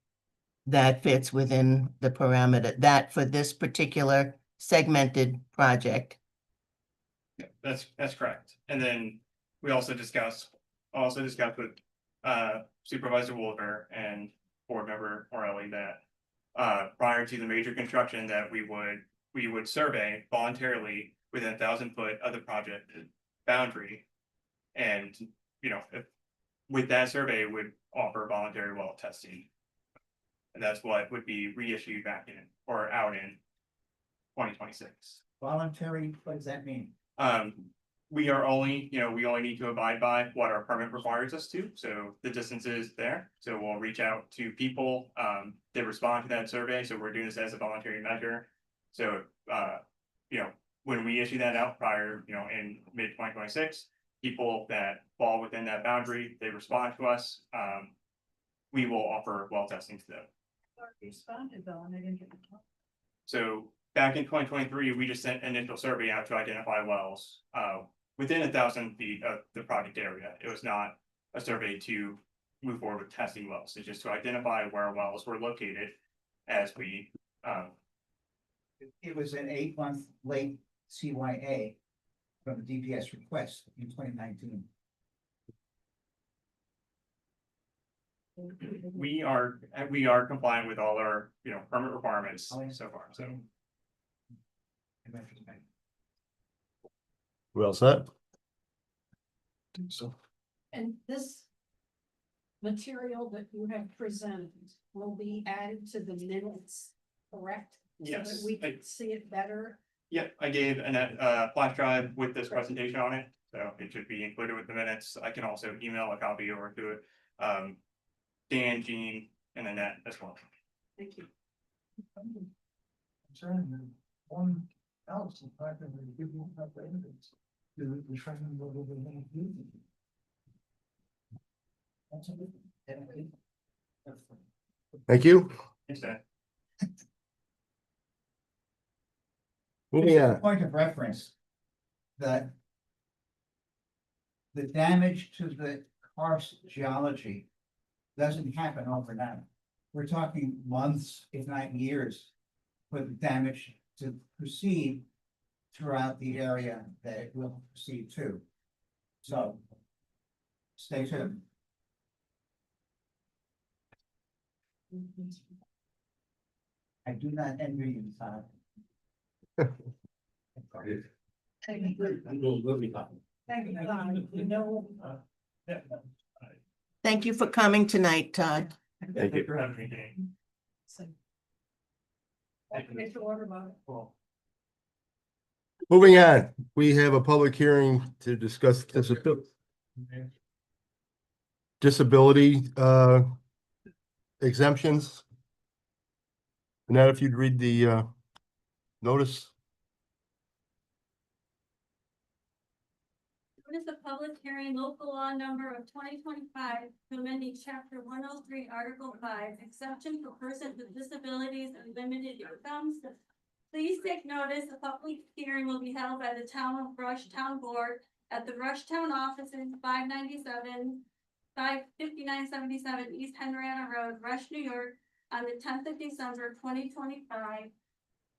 that fits within the parameter, that for this particular segmented project. Yeah, that's correct. And then we also discussed with Supervisor Wolver and Board Member Morelli that prior to the major construction that we would survey voluntarily within 1,000 foot of the project boundary. And, with that survey would offer voluntary well testing. And that's what would be reissued back in or out in 2026. Voluntary, what does that mean? We are only, we only need to abide by what our permit requires us to, so the distance is there. So we'll reach out to people, that respond to that survey, so we're doing this as a voluntary measure. So, when we issue that out prior, in mid-2026, people that fall within that boundary, they respond to us, we will offer well testing to them. Responded though, and they didn't get the. So back in 2023, we just sent an initial survey out to identify wells within 1,000 feet of the project area. It was not a survey to move forward with testing wells. It's just to identify where wells were located as we. It was an 8-month late CYA from the DPS request in 2019. We are compliant with all our, permit requirements so far, so. Who else set? So. And this material that you have presented will be added to the minutes, correct? So Yes, that we I- can see it better. Yep, I gave flash drive with this presentation on it, so it should be included with the minutes. I can also email a copy over to Dan, Jean, and Annette as well. Thank you. One else, in fact, I'm gonna give you enough evidence to determine whether they're gonna do it. That's a good. Thank you. Thanks, Dan. Moving on. Point of reference. That. The damage to the karst geology. Doesn't happen overnight. We're talking months, if not years. For the damage to proceed. Throughout the area that it will proceed to. So. Stay tuned. I do not envy you, Todd. Thank you for coming tonight, Todd. Thank you. for having me, Dan. Moving on, we have a public hearing to discuss disability exemptions. Annette, if you'd read the notice. What is the public hearing local law number of 2025 amending chapter 103, article 5, exception for persons with disabilities and limited incomes? Please take notice, the public hearing will be held by the Town of Rush Town Board at the Rush Town offices, 5977 East Henrietta Road, Rush, New York, on the 10th of December, 2025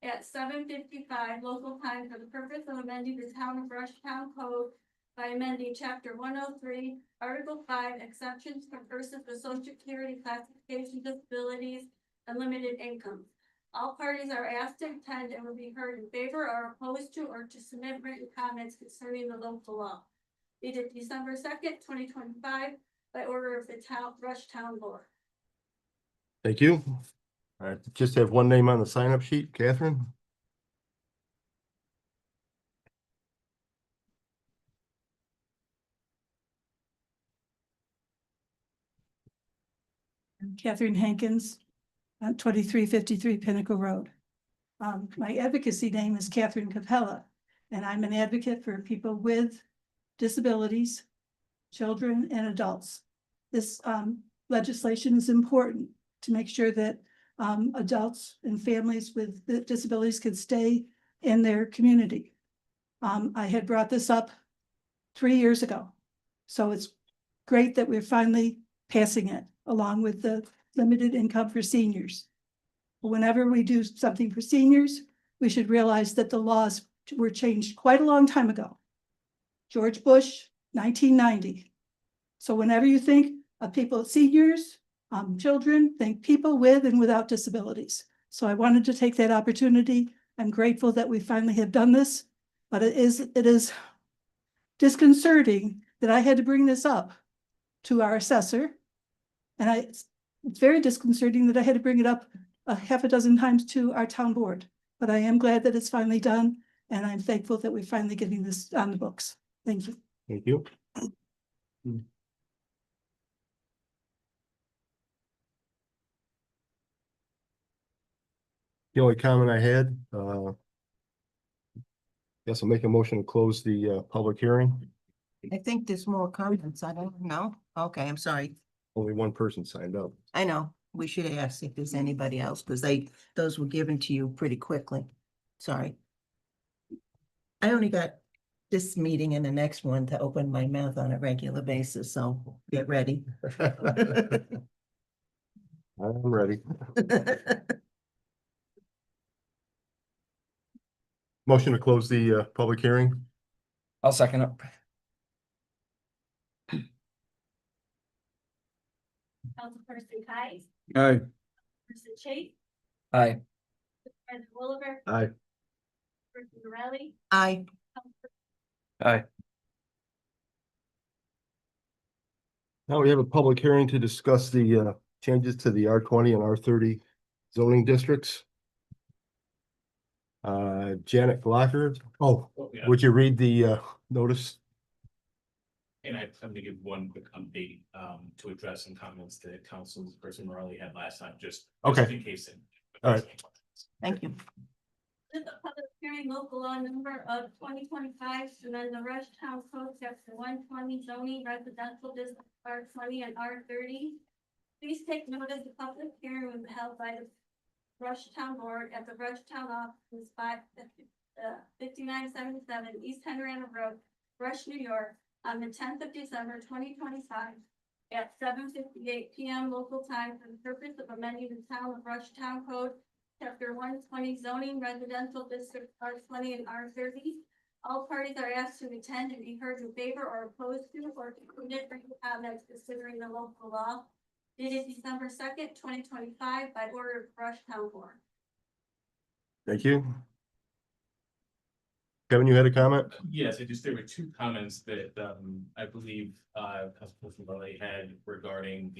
at 7:55 local time for the purpose of amending the Town of Rush Town Code by amending chapter 103, article 5, exceptions for persons with social security classification disabilities and limited income. All parties are asked to attend and will be heard in favor or opposed to or to submit written comments concerning the local law. Dated December 2nd, 2025, by order of the Town Rush Town Board. Thank you. All right, just have one name on the sign-up sheet, Catherine. Catherine Hankins, 2353 Pinnacle Road. My advocacy name is Catherine Capella, and I'm an advocate for people with disabilities, children and adults. This legislation is important to make sure that adults and families with disabilities can stay in their community. I had brought this up 3 years ago, so it's great that we're finally passing it along with the limited income for seniors. Whenever we do something for seniors, we should realize that the laws were changed quite a long time ago. George Bush, 1990. So whenever you think of people, seniors, children, think people with and without disabilities. So I wanted to take that opportunity. I'm grateful that we finally have done this, but it is disconcerting that I had to bring this up to our assessor. And it's very disconcerting that I had to bring it up a half a dozen times to our town board, but I am glad that it's finally done. And I'm thankful that we're finally getting this on the books. Thank you. Thank you. The only comment I had, guess I'll make a motion to close the public hearing. I think there's more comments. I don't know. Okay, I'm sorry. Only one person signed up. I know. We should ask if there's anybody else, because those were given to you pretty quickly. Sorry. I only got this meeting and the next one to open my mouth on a regular basis, so get ready. I'm ready. Motion to close the public hearing. I'll second it. Councilperson Kai, Aye. Person Chase, Aye. President Williver, Aye. Person Morelli, Aye. Aye. Now we have a public hearing to discuss the changes to the R20 and R30 zoning districts. Janet Glocker. Oh, Yeah. would you read the notice? And I'm gonna give one quick update, to address some comments that Councilperson Morelli had last time, just Okay. in case. All right. Thank you. This is a public hearing local law number of 2025 to amend the Rush Town Code chapter 120 zoning residential district R20 and R30. Please take notice the public hearing was held by the Rush Town Board at the Rush Town office 5977 East Henrietta Road, Rush, New York, on the 10th of December 2025 at 7:58 PM local time for the purpose of amending the Town of Rush Town Code Chapter 120 zoning residential district R20 and R30. All parties are asked to attend and be heard in favor or opposed to or to permit written comments considering the local law. Dated December 2nd, 2025 by order of Rush Town Board. Thank you. Kevin, you had a comment? Yes, there were two comments that, I believe, Councilperson Morelli had regarding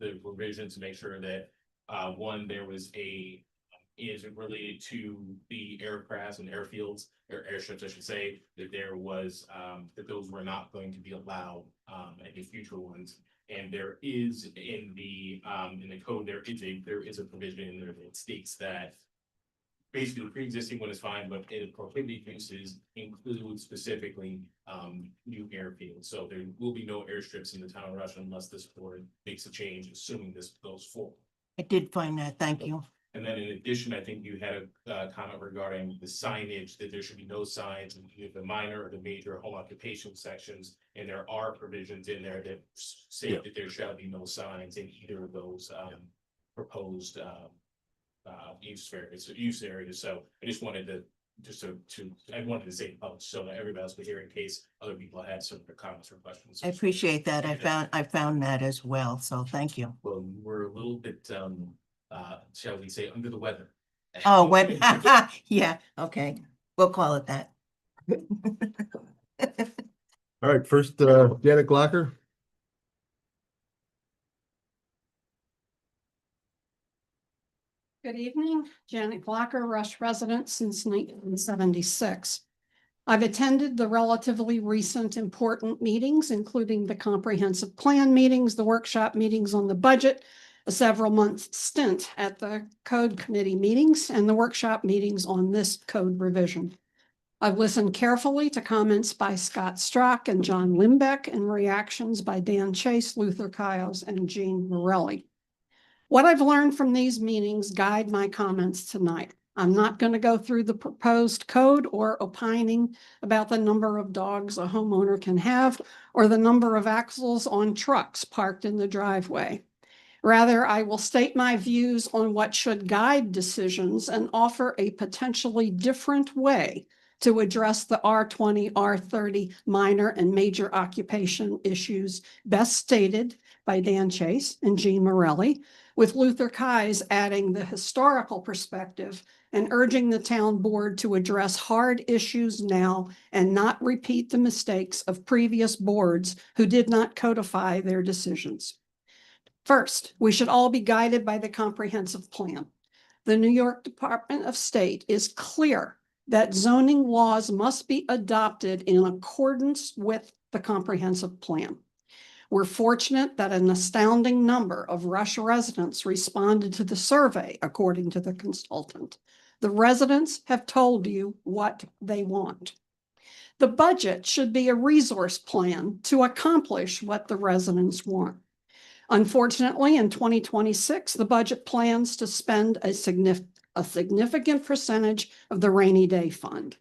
the revision to make sure that, one, there was is it related to the aircrafts and airfields, or airships, I should say, that there was, that those were not going to be allowed, any future ones. And there is in the code, there is a provision in there that states that basically the pre-existing one is fine, but it prohibited uses include specifically, new airfields. So there will be no airstrips in the town of Rush unless this board makes a change, assuming this goes forward. I did find that. Thank you. And then in addition, I think you had a comment regarding the signage, that there should be no signs in either the minor or the major home occupation sections. And there are provisions in there that say that there shall be no signs in either of those proposed use areas. So I just wanted to I wanted to say it public so that everybody else would hear in case other people had some comments or questions. I appreciate that. I found that as well. So thank you. Well, we're a little bit shall we say, under the weather. Oh, what? Yeah, okay. We'll call it that. All right, first, Janet Glocker. Good evening, Janet Glocker, Rush resident since 1976. I've attended the relatively recent important meetings, including the comprehensive plan meetings, the workshop meetings on the budget, a several month stint at the code committee meetings, and the workshop meetings on this code revision. I've listened carefully to comments by Scott Strock and John Limbeck and reactions by Dan Chase, Luther Kiles, and Jean Morelli. What I've learned from these meetings guide my comments tonight. I'm not going to go through the proposed code or opining about the number of dogs a homeowner can have or the number of axles on trucks parked in the driveway. Rather, I will state my views on what should guide decisions and offer a potentially different way to address the R20, R30 minor and major occupation issues best stated by Dan Chase and Jean Morelli, with Luther Kies adding the historical perspective and urging the town board to address hard issues now and not repeat the mistakes of previous boards who did not codify their decisions. First, we should all be guided by the comprehensive plan. The New York Department of State is clear that zoning laws must be adopted in accordance with the comprehensive plan. We're fortunate that an astounding number of Rush residents responded to the survey, according to the consultant. The residents have told you what they want. The budget should be a resource plan to accomplish what the residents want. Unfortunately, in 2026, the budget plans to spend a significant percentage of the rainy day fund.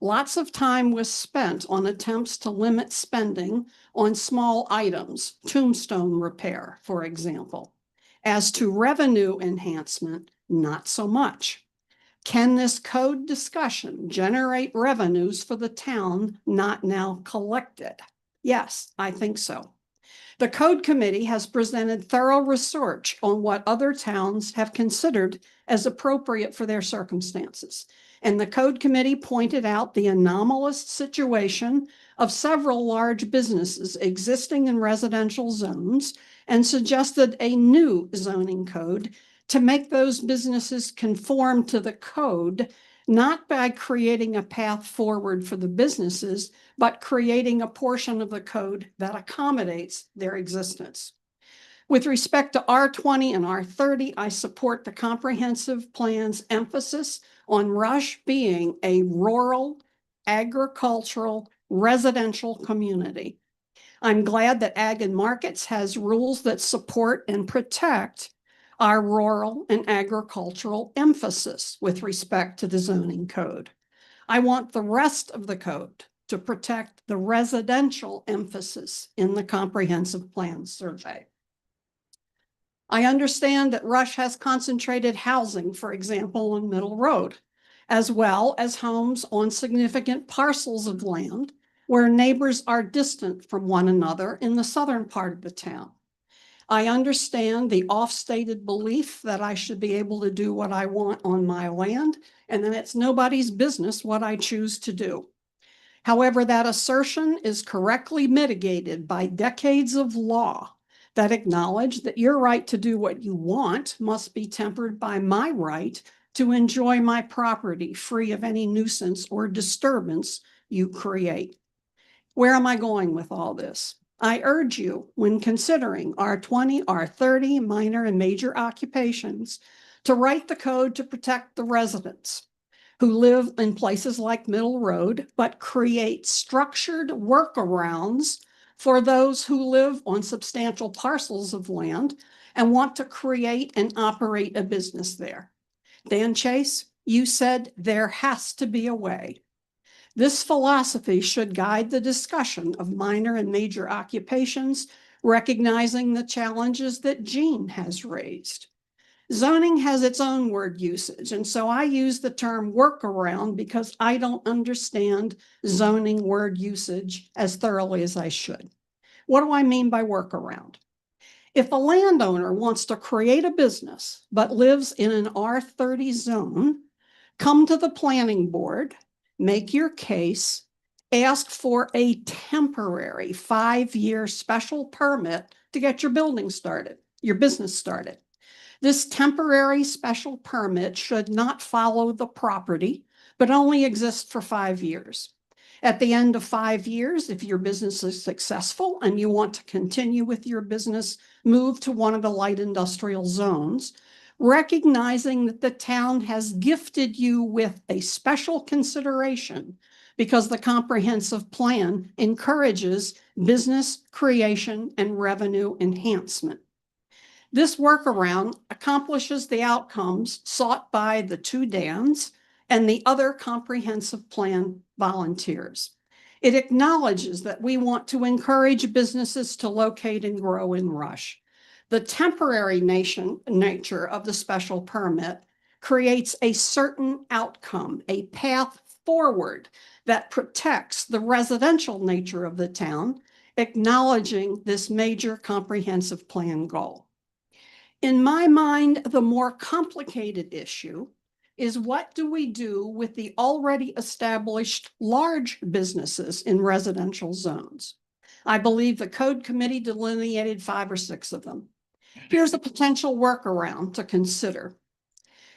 Lots of time was spent on attempts to limit spending on small items, tombstone repair, for example. As to revenue enhancement, not so much. Can this code discussion generate revenues for the town not now collected? Yes, I think so. The Code Committee has presented thorough research on what other towns have considered as appropriate for their circumstances. And the Code Committee pointed out the anomalous situation of several large businesses existing in residential zones and suggested a new zoning code to make those businesses conform to the code not by creating a path forward for the businesses, but creating a portion of the code that accommodates their existence. With respect to R20 and R30, I support the comprehensive plan's emphasis on Rush being a rural, agricultural, residential community. I'm glad that Ag and Markets has rules that support and protect our rural and agricultural emphasis with respect to the zoning code. I want the rest of the code to protect the residential emphasis in the comprehensive plan survey. I understand that Rush has concentrated housing, for example, on Middle Road, as well as homes on significant parcels of land where neighbors are distant from one another in the southern part of the town. I understand the oft-stated belief that I should be able to do what I want on my land, and then it's nobody's business what I choose to do. However, that assertion is correctly mitigated by decades of law that acknowledge that your right to do what you want must be tempered by my right to enjoy my property free of any nuisance or disturbance you create. Where am I going with all this? I urge you, when considering R20, R30, minor and major occupations, to write the code to protect the residents who live in places like Middle Road, but create structured workarounds for those who live on substantial parcels of land and want to create and operate a business there. Dan Chase, you said there has to be a way. This philosophy should guide the discussion of minor and major occupations, recognizing the challenges that Jean has raised. Zoning has its own word usage, and so I use the term workaround because I don't understand zoning word usage as thoroughly as I should. What do I mean by workaround? If a landowner wants to create a business but lives in an R30 zone, come to the planning board, make your case, ask for a temporary 5-year special permit to get your building started, your business started. This temporary special permit should not follow the property, but only exist for 5 years. At the end of 5 years, if your business is successful and you want to continue with your business, move to one of the light industrial zones, recognizing that the town has gifted you with a special consideration because the comprehensive plan encourages business creation and revenue enhancement. This workaround accomplishes the outcomes sought by the 2 Dans and the other comprehensive plan volunteers. It acknowledges that we want to encourage businesses to locate and grow in Rush. The temporary nature of the special permit creates a certain outcome, a path forward that protects the residential nature of the town, acknowledging this major comprehensive plan goal. In my mind, the more complicated issue is what do we do with the already established large businesses in residential zones? I believe the Code Committee delineated 5 or 6 of them. Here's a potential workaround to consider.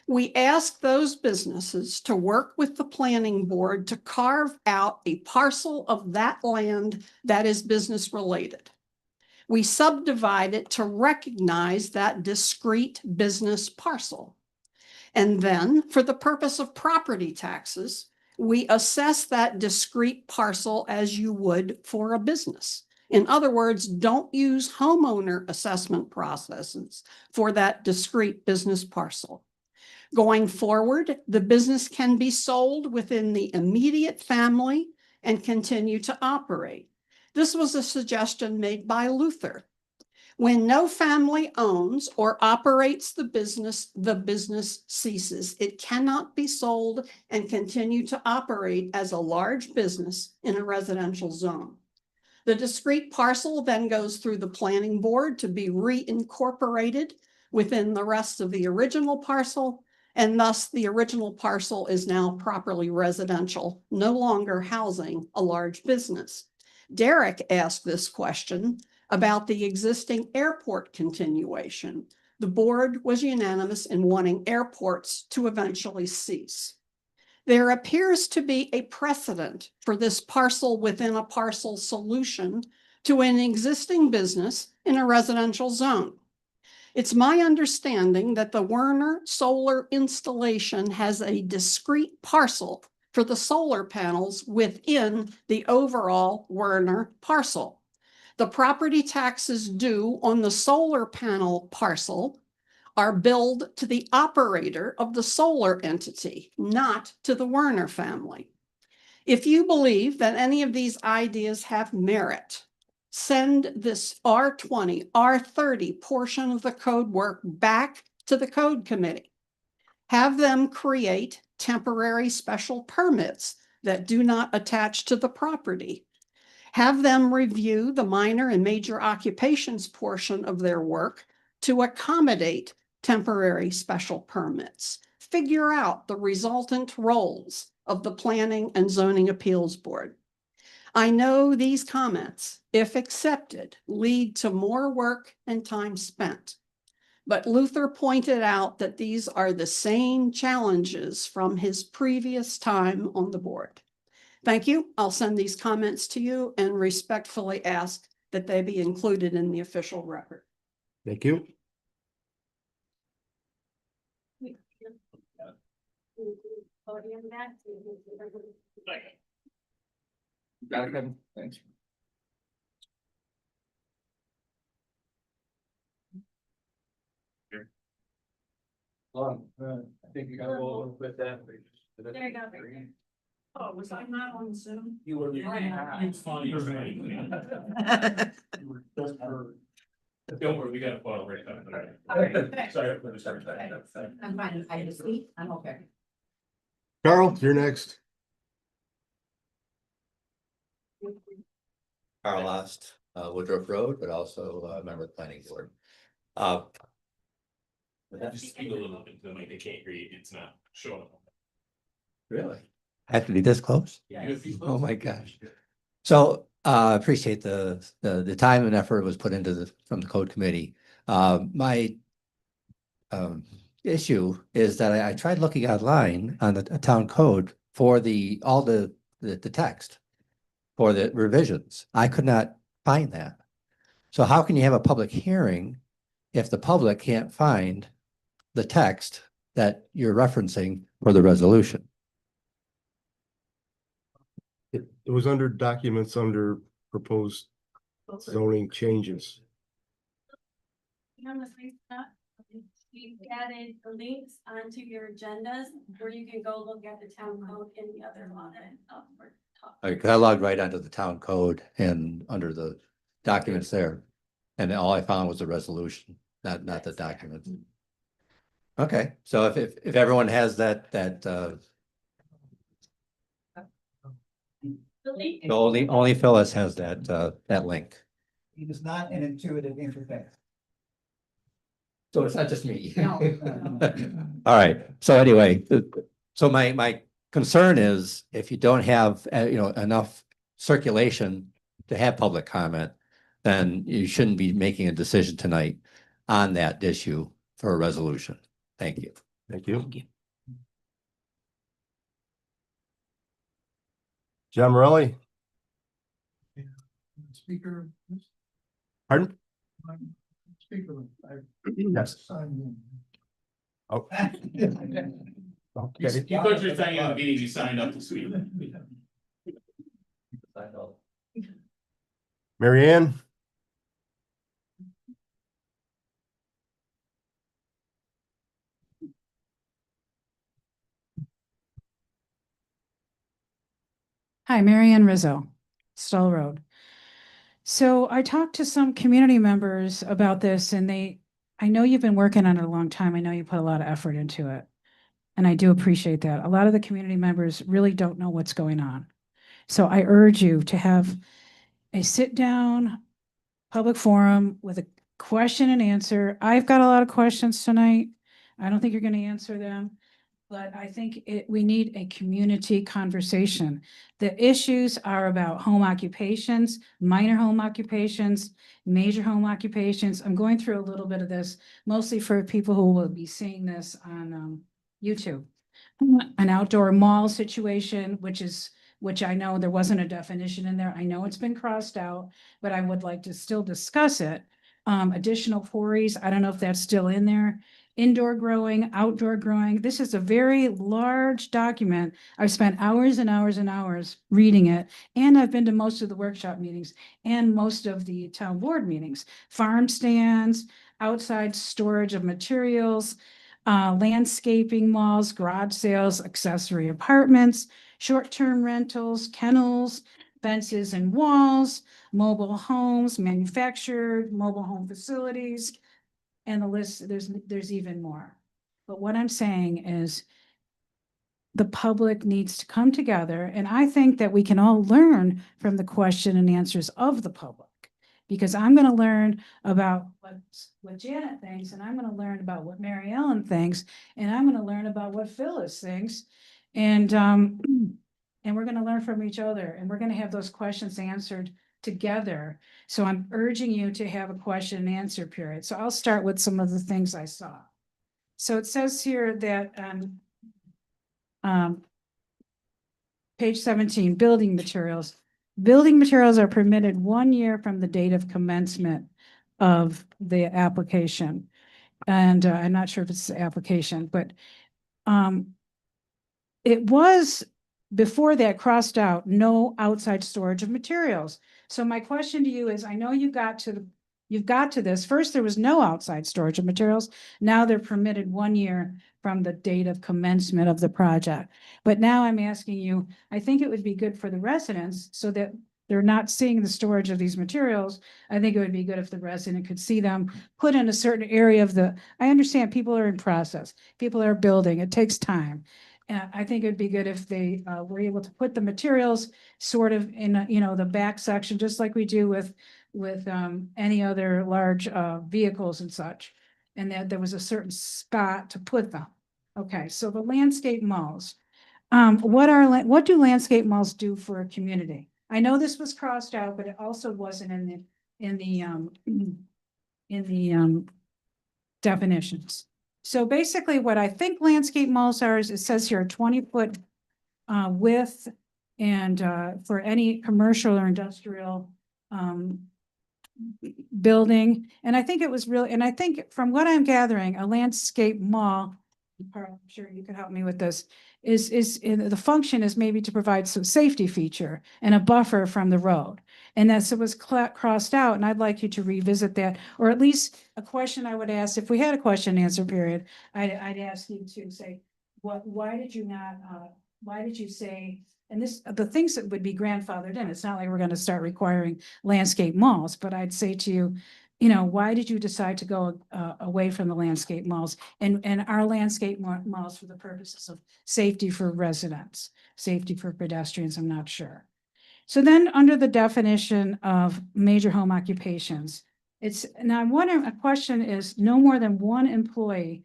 We ask those businesses to work with the planning board to carve out a parcel of that land that is business related. We subdivide it to recognize that discrete business parcel. And then, for the purpose of property taxes, we assess that discrete parcel as you would for a business. In other words, don't use homeowner assessment processes for that discrete business parcel. Going forward, the business can be sold within the immediate family and continue to operate. This was a suggestion made by Luther. When no family owns or operates the business ceases. It cannot be sold and continue to operate as a large business in a residential zone. The discrete parcel then goes through the planning board to be reincorporated within the rest of the original parcel, and thus the original parcel is now properly residential, no longer housing a large business. Derek asked this question about the existing airport continuation. The board was unanimous in wanting airports to eventually cease. There appears to be a precedent for this parcel within a parcel solution to an existing business in a residential zone. It's my understanding that the Werner solar installation has a discrete parcel for the solar panels within the overall Werner parcel. The property taxes due on the solar panel parcel are billed to the operator of the solar entity, not to the Werner family. If you believe that any of these ideas have merit, send this R20, R30 portion of the code work back to the code committee. Have them create temporary special permits that do not attach to the property. Have them review the minor and major occupations portion of their work to accommodate temporary special permits. Figure out the resultant roles of the Planning and Zoning Appeals Board. I know these comments, if accepted, lead to more work and time spent. But Luther pointed out that these are the same challenges from his previous time on the board. Thank you. I'll send these comments to you and respectfully ask that they be included in the official record. Thank you. Got it, Kevin? Thanks. I think you gotta go a little bit that. There you go. Oh, was I not on Zoom? You were. It's funny. You were just for. Don't worry, we got a photo right now. Okay. Sorry for the start. I'm fine. I just speak. I'm okay. Carl, you're next. Carl Ost, Woodruff Road, but also a member of the planning board. Just speak a little bit, then they can't hear you, it's not showing. Really? I have to be this close? Yeah. Oh, my gosh. So appreciate the time and effort was put into from the code committee. My issue is that I tried looking online on the town code for all the text for the revisions. I could not find that. So how can you have a public hearing if the public can't find the text that you're referencing for the resolution? It was under documents under proposed zoning changes. We've added the links onto your agendas where you can go look at the town code and the other law that we're talking. I logged right onto the town code and under the documents there. And all I found was the resolution, not the document. Okay, so if everyone has that only Phyllis has that link. It is not an intuitive interface. So it's not just me. No. All right, so anyway, so my concern is if you don't have, enough circulation to have public comment, then you shouldn't be making a decision tonight on that issue for a resolution. Thank you. Thank you. John Morelli. Speaker. Pardon? Speaker. Yes. Oh. You Okay. thought you were signing on the meeting, you signed up to speak. Mary Ann? Hi, Marianne Rizzo, Stoll Road. So I talked to some community members about this and I know you've been working on it a long time. I know you put a lot of effort into it. And I do appreciate that. A lot of the community members really don't know what's going on. So I urge you to have a sit down public forum with a question and answer. I've got a lot of questions tonight. I don't think you're going to answer them. But I think we need a community conversation. The issues are about home occupations, minor home occupations, major home occupations. I'm going through a little bit of this, mostly for people who will be seeing this on YouTube. an outdoor mall situation, which I know there wasn't a definition in there. I know it's been crossed out, but I would like to still discuss it. Additional quarries, I don't know if that's still in there. Indoor growing, outdoor growing. This is a very large document. I've spent hours and hours and hours reading it. And I've been to most of the workshop meetings and most of the town board meetings. Farm stands, outside storage of materials, landscaping malls, garage sales, accessory apartments, short-term rentals, kennels, fences and walls, mobile homes, manufactured mobile home facilities. And the list, there's even more. But what I'm saying is the public needs to come together, and I think that we can all learn from the question and answers of the public. Because I'm gonna learn about what Janet thinks, and I'm gonna learn about what Mary Ellen thinks, and I'm gonna learn about what Phyllis thinks. And we're gonna learn from each other, and we're gonna have those questions answered together. So I'm urging you to have a question and answer period. So I'll start with some of the things I saw. So it says here that page 17, building materials. Building materials are permitted 1 year from the date of commencement of the application. And I'm not sure if it's the application, but it was before that crossed out, no outside storage of materials. So my question to you is, I know you've got to this. First, there was no outside storage of materials. Now they're permitted 1 year from the date of commencement of the project. But now I'm asking you, I think it would be good for the residents so that they're not seeing the storage of these materials. I think it would be good if the resident could see them put in a certain area of I understand people are in process, people are building, it takes time. I think it'd be good if they were able to put the materials sort of in, the back section, just like we do with any other large vehicles and such. And that there was a certain spot to put them. Okay, so the landscape malls. What do landscape malls do for a community? I know this was crossed out, but it also wasn't in the definitions. So basically what I think landscape malls are is it says here 20-foot width and for any commercial or industrial building. And I think it was really, and I think from what I'm gathering, a landscape mall, I'm sure you can help me with this, is the function is maybe to provide some safety feature and a buffer from the road. And that's, it was crossed out, and I'd like you to revisit that, or at least a question I would ask, if we had a question and answer period, I'd ask you to say, why did you say, and the things that would be grandfathered in, it's not like we're gonna start requiring landscape malls, but I'd say to you, why did you decide to go away from the landscape malls and our landscape malls for the purposes of safety for residents, safety for pedestrians, I'm not sure. So then under the definition of major home occupations, now I'm wondering, a question is no more than one employee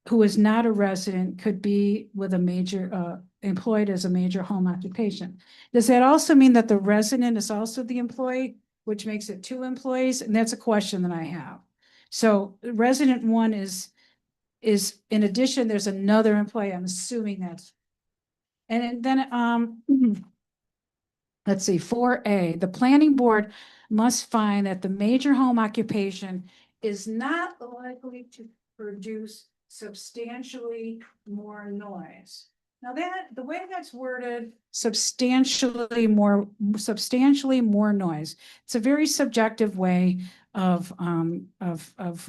who is not a resident could be with a major, employed as a major home occupation. Does that also mean that the resident is also the employee, which makes it 2 employees? And that's a question that I have. So resident 1 is in addition, there's another employee, I'm assuming that's, and then, let's see, 4A, the planning board must find that the major home occupation is not likely to produce substantially more noise. Now the way that's worded, substantially more noise, it's a very subjective way of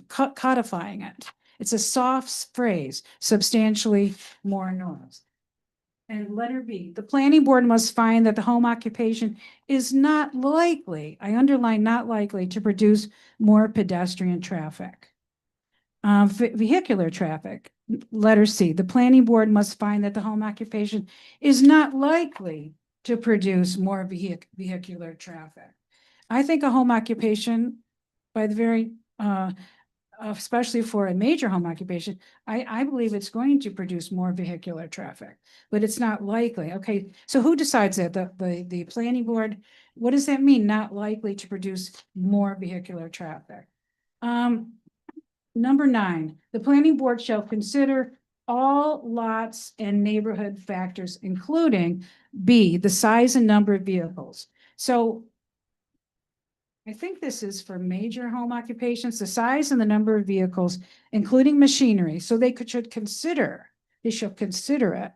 codifying it. It's a soft phrase, substantially more noise. And letter B, the planning board must find that the home occupation is not likely, I underline not likely, to produce more pedestrian traffic. Vehicular traffic, letter C, the planning board must find that the home occupation is not likely to produce more vehicular traffic. I think a home occupation, by the very, especially for a major home occupation, I believe it's going to produce more vehicular traffic, but it's not likely. Okay, so who decides that? The planning board? What does that mean? Not likely to produce more vehicular traffic. Number 9, the planning board shall consider all lots and neighborhood factors, including B, the size and number of vehicles. So I think this is for major home occupations, the size and the number of vehicles, including machinery, so they should consider it.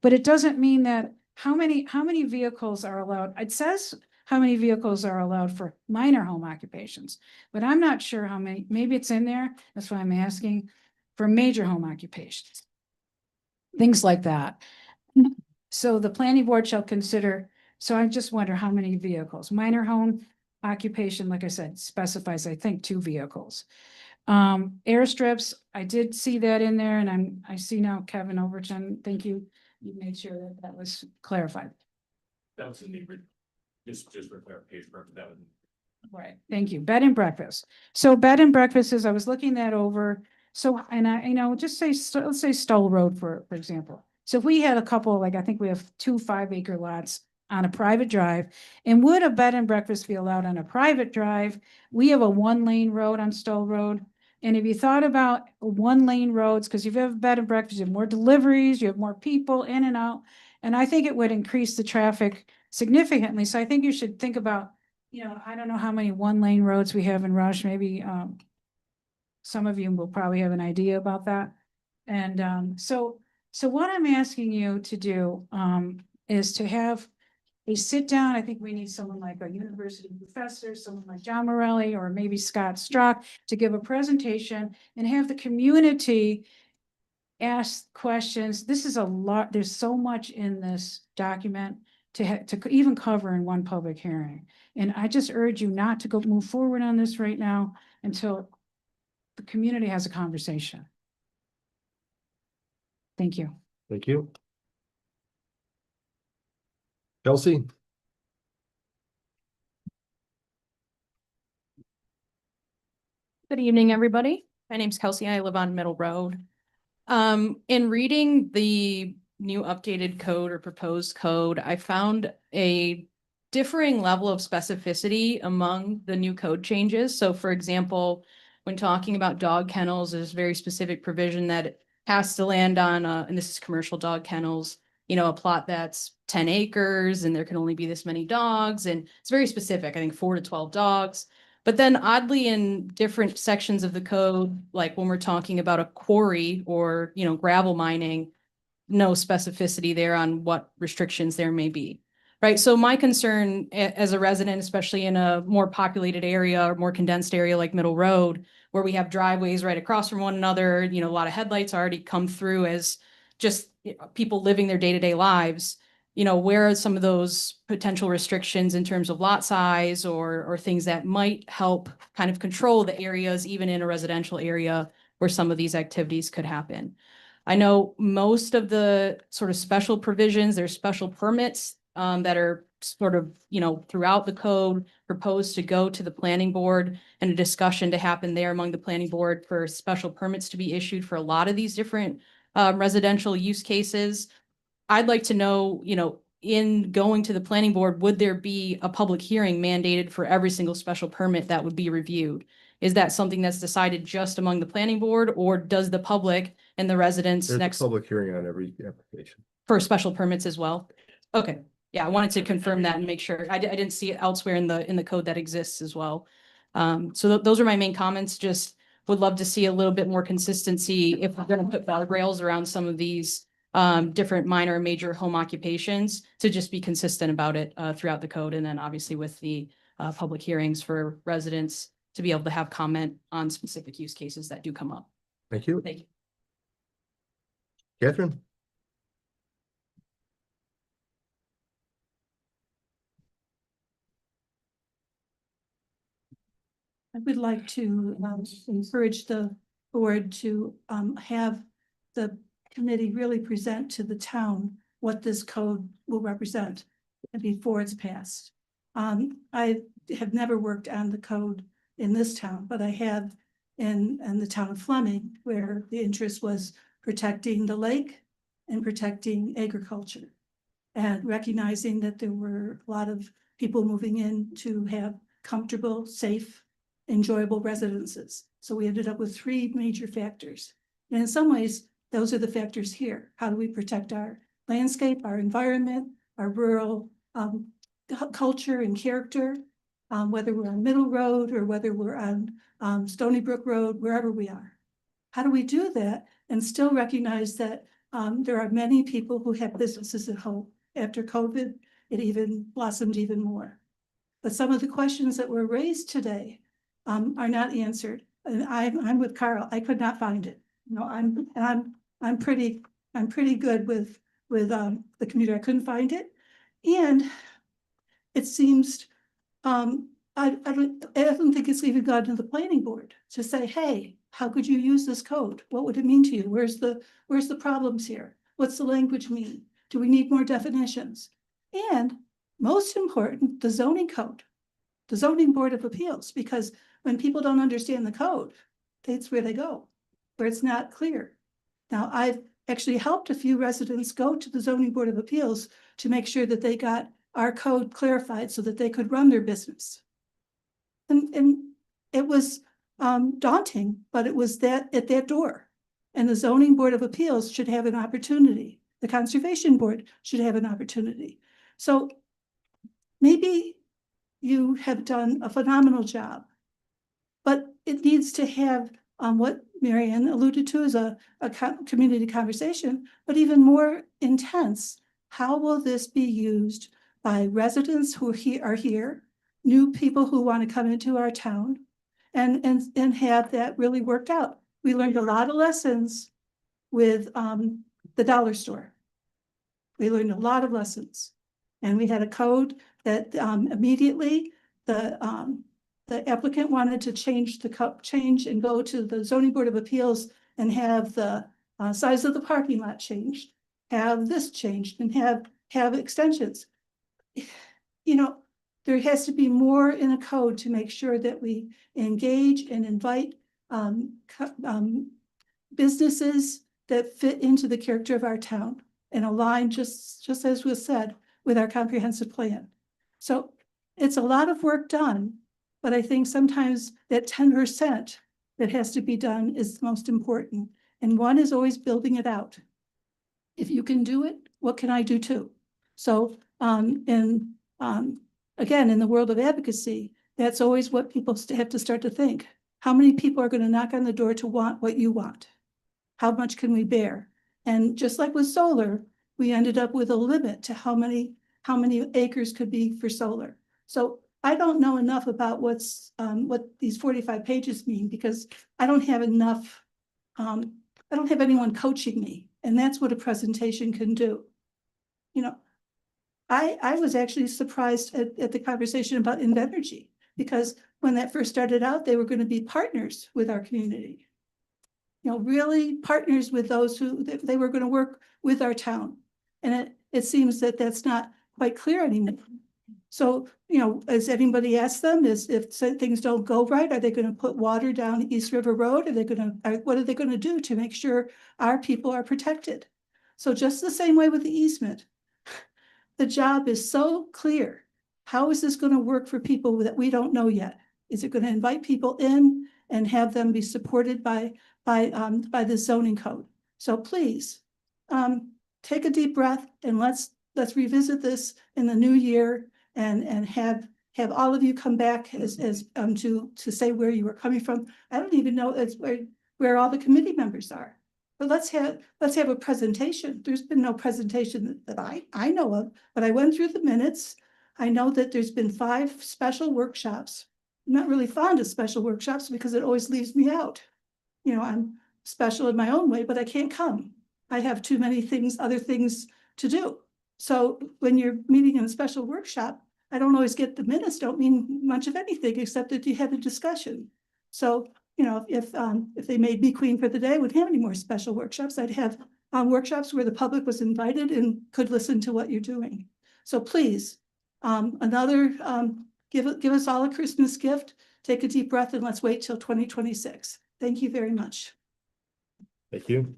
But it doesn't mean that how many vehicles are allowed? It says how many vehicles are allowed for minor home occupations, but I'm not sure how many, maybe it's in there, that's why I'm asking for major home occupations. Things like that. So the planning board shall consider, so I just wonder how many vehicles, minor home occupation, like I said, specifies, I think, 2 vehicles. Airstrips, I did see that in there, and I see now Kevin Overton, thank you. You made sure that that was clarified. That was in the, just for clarification, that was. Right, thank you. Bed and breakfast. So bed and breakfast is, I was looking that over. So, and just say, let's say Stoll Road, for example. So if we had a couple, like, I think we have 2 5-acre lots on a private drive, and would a bed and breakfast be allowed on a private drive? We have a 1-lane road on Stoll Road. And if you thought about 1-lane roads, because if you have bed and breakfast, you have more deliveries, you have more people in and out. And I think it would increase the traffic significantly. So I think you should think about, I don't know how many 1-lane roads we have in Rush, maybe some of you will probably have an idea about that. And so what I'm asking you to do is to have a sit down. I think we need someone like a university professor, someone like John Morelli, or maybe Scott Strock, to give a presentation and have the community ask questions. This is a lot. There's so much in this document to even cover in one public hearing. And I just urge you not to move forward on this right now until the community has a conversation. Thank you. Thank you. Kelsey? Good evening, everybody. My name's Kelsey. I live on Middle Road. In reading the new updated code or proposed code, I found a differing level of specificity among the new code changes. So for example, when talking about dog kennels, there's very specific provision that it has to land on, and this is commercial dog kennels, a plot that's 10 acres and there can only be this many dogs. And it's very specific, I think 4 to 12 dogs. But then oddly, in different sections of the code, like when we're talking about a quarry or, gravel mining, no specificity there on what restrictions there may be. Right. So my concern as a resident, especially in a more populated area or more condensed area like Middle Road, where we have driveways right across from one another, a lot of headlights already come through as just people living their day-to-day lives. Where are some of those potential restrictions in terms of lot size or things that might help kind of control the areas, even in a residential area where some of these activities could happen? I know most of the sort of special provisions, there's special permits that are sort of, throughout the code proposed to go to the planning board, and a discussion to happen there among the planning board for special permits to be issued for a lot of these different residential use cases. I'd like to know, in going to the planning board, would there be a public hearing mandated for every single special permit that would be reviewed? Is that something that's decided just among the planning board, or does the public and the residents There's next a public hearing on every application. for special permits as well? Okay, yeah, I wanted to confirm that and make sure. I didn't see it elsewhere in the code that exists as well. So those are my main comments. Just would love to see a little bit more consistency if we're going to put guardrails around some of these different minor and major home occupations, to just be consistent about it throughout the code. And then obviously with the public hearings for residents to be able to have comment on specific use cases that do come up. Thank you. Thank you. Catherine? I would like to encourage the board to have the committee really present to the town what this code will represent before it's passed. I have never worked on the code in this town, but I have in the town of Fleming, where the interest was protecting the lake and protecting agriculture, and recognizing that there were a lot of people moving in to have comfortable, safe, enjoyable residences. So we ended up with 3 major factors. And in some ways, those are the factors here. How do we protect our landscape, our environment, our rural culture and character? Whether we're on Middle Road or whether we're on Stony Brook Road, wherever we are. How do we do that and still recognize that there are many people who have businesses at home? After COVID, it even blossomed even more. But some of the questions that were raised today are not answered. And I'm with Carl. I could not find it. You know, I'm pretty good with the commuter. I couldn't find it, and it seems I don't think it's even gotten to the planning board to say, hey, how could you use this code? What would it mean to you? Where's the problems here? What's the language mean? Do we need more definitions? And most important, the zoning code, the zoning board of appeals, because when people don't understand the code, that's where they go, where it's not clear. Now, I've actually helped a few residents go to the zoning board of appeals to make sure that they got our code clarified so that they could run their business. And it was daunting, but it was at that door. And the zoning board of appeals should have an opportunity. The conservation board should have an opportunity. So maybe you have done a phenomenal job, but it needs to have what Marianne alluded to as a community conversation, but even more intense. How will this be used by residents who are here, new people who want to come into our town, and have that really worked out? We learned a lot of lessons with the dollar store. We learned a lot of lessons, and we had a code that immediately the applicant wanted to change and go to the zoning board of appeals and have the size of the parking lot changed, have this changed, and have extensions. You know, there has to be more in a code to make sure that we engage and invite businesses that fit into the character of our town and align, just as was said, with our comprehensive plan. So it's a lot of work done, but I think sometimes that 10% that has to be done is the most important. And one is always building it out. If you can do it, what can I do too? So again, in the world of advocacy, that's always what people have to start to think. How many people are going to knock on the door to want what you want? How much can we bear? And just like with solar, we ended up with a limit to how many acres could be for solar. So I don't know enough about what these 45 pages mean, because I don't have enough, I don't have anyone coaching me, and that's what a presentation can do. You know, I was actually surprised at the conversation about Invenergy, because when that first started out, they were going to be partners with our community. You know, really partners with those who they were going to work with our town. And it seems that that's not quite clear anymore. So, you know, has anybody asked them if things don't go right, are they going to put water down East River Road? What are they going to do to make sure our people are protected? So just the same way with the easement, the job is so clear. How is this going to work for people that we don't know yet? Is it going to invite people in and have them be supported by the zoning code? So please, take a deep breath and let's revisit this in the new year and have all of you come back as to say where you were coming from. I don't even know where all the committee members are. But let's have a presentation. There's been no presentation that I know of, but I went through the minutes. I know that there's been 5 special workshops. I'm not really fond of special workshops because it always leaves me out. You know, I'm special in my own way, but I can't come. I have too many other things to do. So when you're meeting in a special workshop, I don't always get the minutes, don't mean much of anything except that you had a discussion. So, you know, if they made me queen for the day, I wouldn't have any more special workshops. I'd have workshops where the public was invited and could listen to what you're doing. So please, give us all a Christmas gift, take a deep breath, and let's wait till 2026. Thank you very much. Thank you.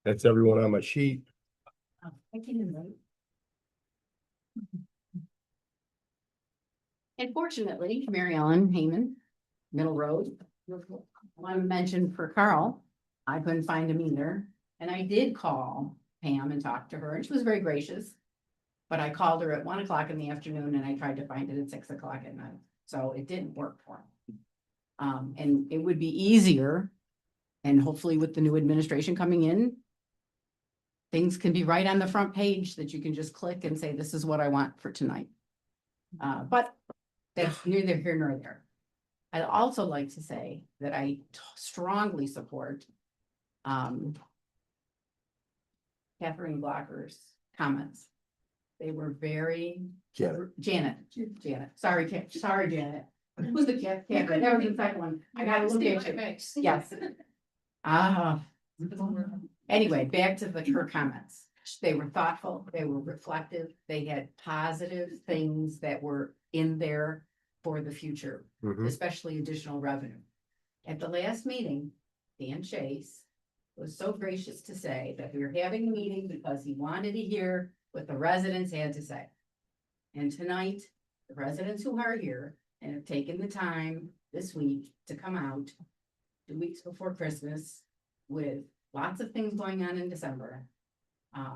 That's everyone on my sheet. Unfortunately, Mary Ellen Heyman, Middle Road, I want to mention for Carl, I couldn't find him either, and I did call Pam and talk to her, and she was very gracious. But I called her at 1 o'clock in the afternoon and I tried to find it at 6 o'clock at night, so it didn't work for him. And it would be easier, and hopefully with the new administration coming in, things can be right on the front page that you can just click and say, this is what I want for tonight. But that's neither here nor there. I'd also like to say that I strongly support Catherine Blocker's comments. They were very. Janet. Janet, sorry, Janet. Who's the Catherine? That was the second one. I gotta look at you. Yes. Anyway, back to her comments. They were thoughtful, they were reflective, they had positive things that were in there for the future, especially additional revenue. At the last meeting, Dan Chase was so gracious to say that we were having a meeting because he wanted to hear what the residents had to say. And tonight, the residents who are here and have taken the time this week to come out 2 weeks before Christmas with lots of things going on in December,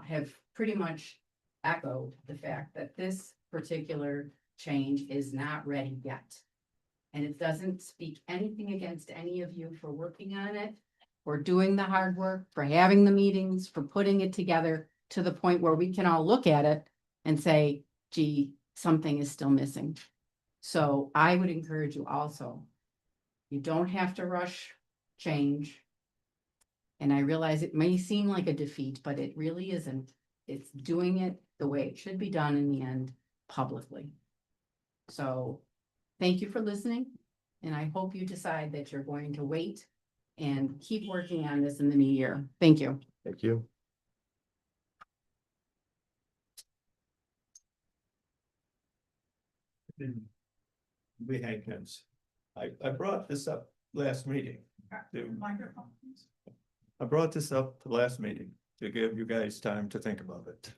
have pretty much echoed the fact that this particular change is not ready yet. And it doesn't speak anything against any of you for working on it, for doing the hard work, for having the meetings, for putting it together to the point where we can all look at it and say, gee, something is still missing. So I would encourage you also, you don't have to rush change. And I realize it may seem like a defeat, but it really isn't. It's doing it the way it should be done in the end, publicly. So thank you for listening. And I hope you decide that you're going to wait and keep working on this in the new year. Thank you. Thank you. We had kids. I brought this up last meeting. I brought this up the last meeting to give you guys time to think about it.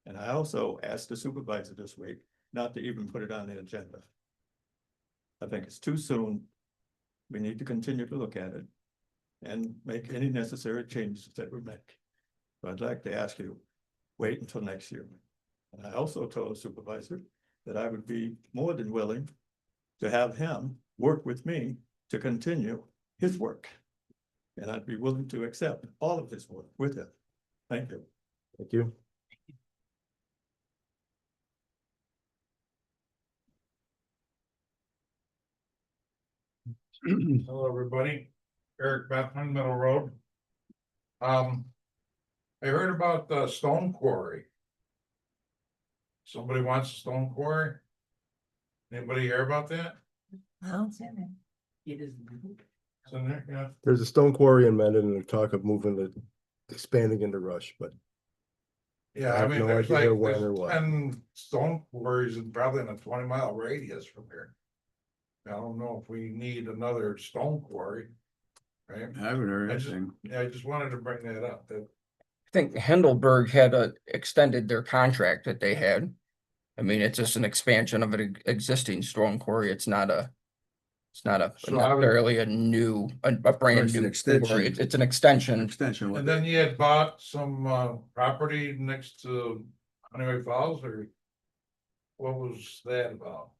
And I also asked the supervisor this week not to even put it on the agenda. I think it's too soon. We need to continue to look at it and make any necessary changes that we make. So I'd like to ask you, wait until next year. And I also told the supervisor that I would be more than willing to have him work with me to continue his work. And I'd be willing to accept all of his work with him. Thank you. Thank you. Hello, everybody. Eric Bethman, Middle Road. I heard about the stone quarry. Somebody wants a stone quarry? Anybody hear about that? It is. It's in there, yeah. There's a stone quarry in Mendon and talk of moving it, expanding into Rush, but Yeah, I I have mean, no there's idea like, when or there's what. 10 stone quarries and probably in a 20-mile radius from here. I don't know if we need another stone quarry. Right? I haven't heard I just, anything. yeah, I just wanted to bring that up, that I think Heidelberg had extended their contract that they had. I mean, it's just an expansion of an existing stone quarry. It's not So I would- necessarily a new, a brand It's an new extension. quarry. It's an extension. Extension. and then you had bought some property next to Honeyway Falls, or what was that about?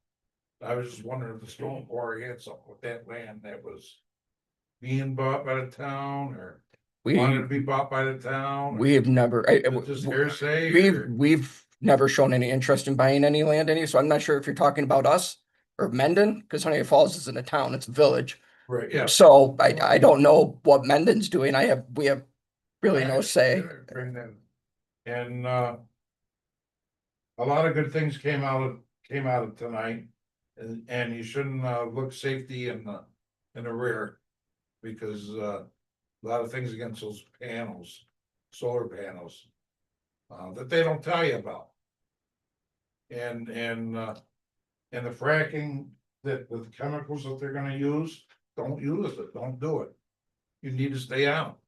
I was just wondering if the stone quarry had something with that land that was being bought by the town, or wanted to be bought by the town. We have never, Just hearsay, or- we've never shown any interest in buying any land, so I'm not sure if you're talking about us or Mendon, because Honey Falls isn't a town, it's a village. Right, yeah. So I don't know what Mendon's doing. We have really no say. Bring that. And a lot of good things came out of tonight. And you shouldn't look safety in the rear. Because a lot of things against those panels, solar panels. That they don't tell you about. And the fracking, that the chemicals that they're gonna use, don't use it, don't do it. You need to stay out.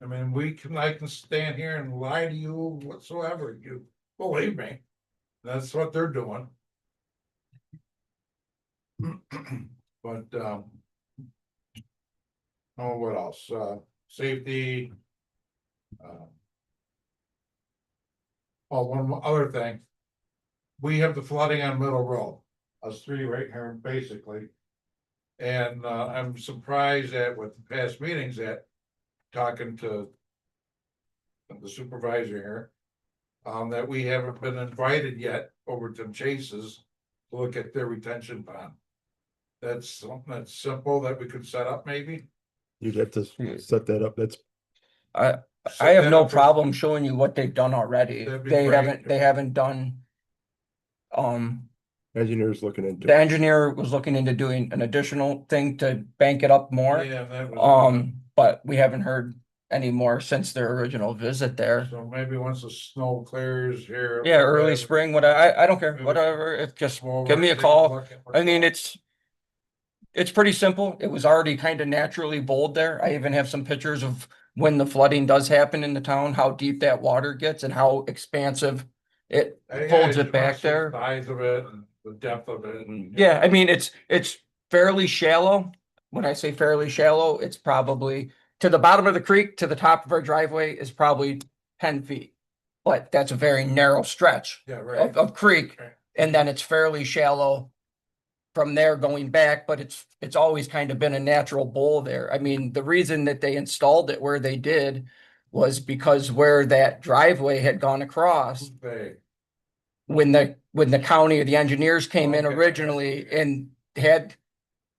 I mean, I can stand here and lie to you whatsoever, you believe me, that's what they're doing. But Oh, what else? Safety. Oh, one other thing. We have the flooding on Middle Road, us three right here, basically. And I'm surprised at with the past meetings that, talking to the supervisor here, that we haven't been invited yet over to Chase's to look at their retention pond. That's something that's simple that we could set up maybe. You'd have to set that up. That's, I Set have that no up for- problem showing you what they've done already. That'd be They great. haven't done. engineers looking into. The engineer was looking into doing an additional thing to bank it up more. Yeah, that was. But we haven't heard any more since their original visit there. So maybe once the snow clears here. Yeah, early spring, I don't care, whatever, if just give me a call. I mean, it's pretty simple. It was already kind of naturally bold there. I even have some pictures of when the flooding does happen in the town, how deep that water gets and how expansive it holds it back there. The size of it and the depth of it. and- Yeah, I mean, it's fairly shallow. When I say fairly shallow, it's probably to the bottom of the creek, to the top of our driveway is probably 10 feet. But that's a very narrow stretch Yeah, right. of creek, Right. and then it's fairly shallow from there going back, but it's always kind of been a natural bowl there. I mean, the reason that they installed it where they did was because where that driveway had gone across, They- when the county or the engineers came in Okay. originally and had.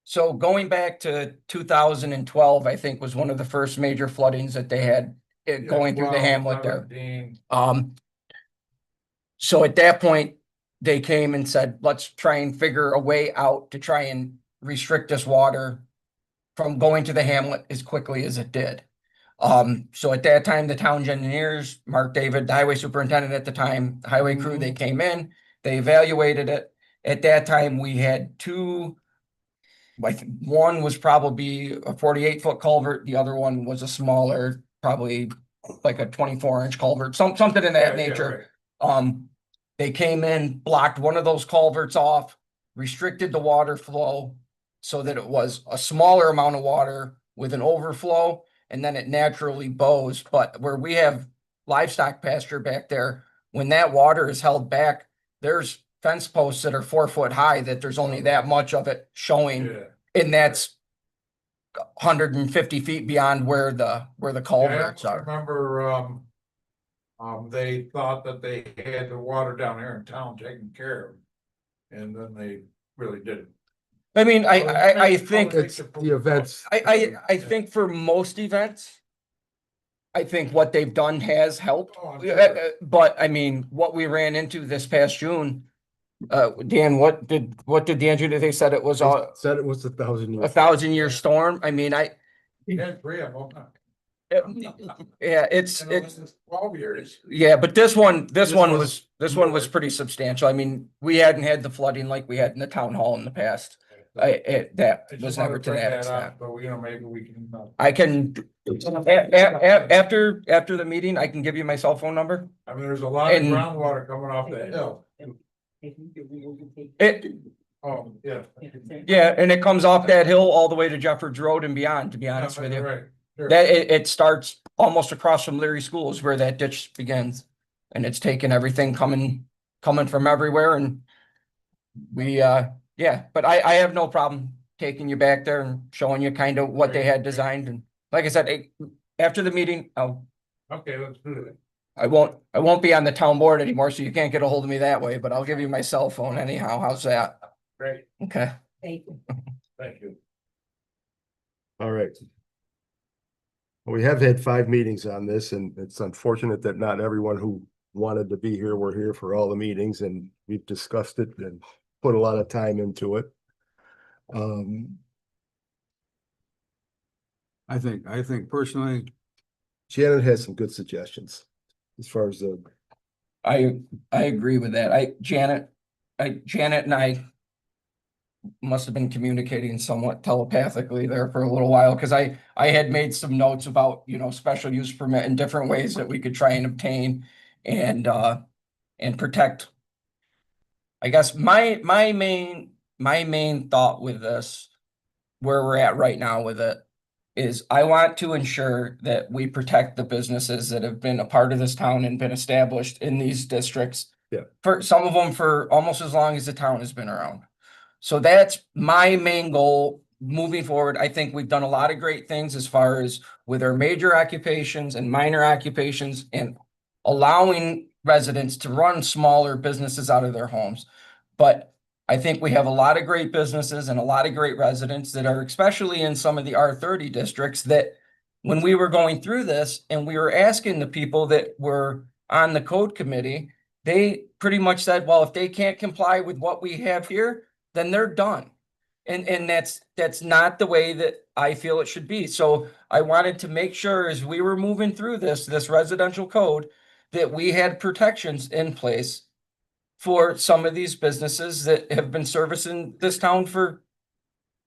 So going back to 2012, I think was one of the first major floodings that they had going through the hamlet there. 17. So at that point, they came and said, let's try and figure a way out to try and restrict this water from going to the hamlet as quickly as it did. So at that time, the town's engineers, Mark David, the highway superintendent at the time, the highway crew, they came in, they evaluated it. At that time, we had two, one was probably a 48-foot culvert, the other one was a smaller, probably like a 24-inch culvert, something in that Right, yeah, nature. right. They came in, blocked one of those culverts off, restricted the water flow so that it was a smaller amount of water with an overflow, and then it naturally bows. But where we have livestock pasture back there, when that water is held back, there's fence posts that are 4 foot high, that there's only that much of it showing, Yeah. and that's 150 feet beyond where the culverts I are. remember, they thought that they had the water down here in town taken care of. And then they really didn't. I mean, I think. It's the events. I think for most events, I think what they've done has helped. Oh, I'm sure. But I mean, what we ran into this past June, Dan, what did the engineer, they said it was They said it was 1,000 a years. 1,000-year storm. I mean, He had 3 of them. yeah, it's. 12 years. Yeah, but this one This was pretty substantial. I mean, we hadn't had the flooding like we had in the town hall in the past. That I was just never wanted to bring that that up, extent. but you know, maybe we can. I can, after the meeting, I can give you my cell phone number. I mean, there's a lot of And- groundwater coming off that hill. It, Oh, yeah. yeah, and it comes off that hill all the way to Jeffords Road and beyond, to be honest with you. Right. Sure. That it starts almost across from Leary Schools where that ditch begins. And it's taken everything coming from everywhere, and we, yeah, but I have no problem taking you back there and showing you kind of what they had designed. And like I said, after the meeting, Okay, let's do it. I won't be on the town board anymore, so you can't get a hold of me that way, but I'll give you my cell phone anyhow. How's that? Great, Okay. thank you. All right. We have had 5 meetings on this, and it's unfortunate that not everyone who wanted to be here were here for all the meetings, and we've discussed it and put a lot of time into it. I think personally, Janet has some good suggestions as far as the, I agree with that. Janet and I must have been communicating somewhat telepathically there for a little while, because I had made some notes about, special use permit and different ways that we could try and obtain and protect. I guess my main thought with this, where we're at right now with it, is I want to ensure that we protect the businesses that have been a part of this town and been established in these districts. Yeah. For some of them for almost as long as the town has been around. So that's my main goal moving forward. I think we've done a lot of great things as far as with our major occupations and minor occupations and allowing residents to run smaller businesses out of their homes. But I think we have a lot of great businesses and a lot of great residents that are, especially in some of the R30 districts, that when we were going through this and we were asking the people that were on the code committee, they pretty much said, well, if they can't comply with what we have here, then they're done. And that's not the way that I feel it should be. So I wanted to make sure as we were moving through this residential code, that we had protections in place for some of these businesses that have been servicing this town for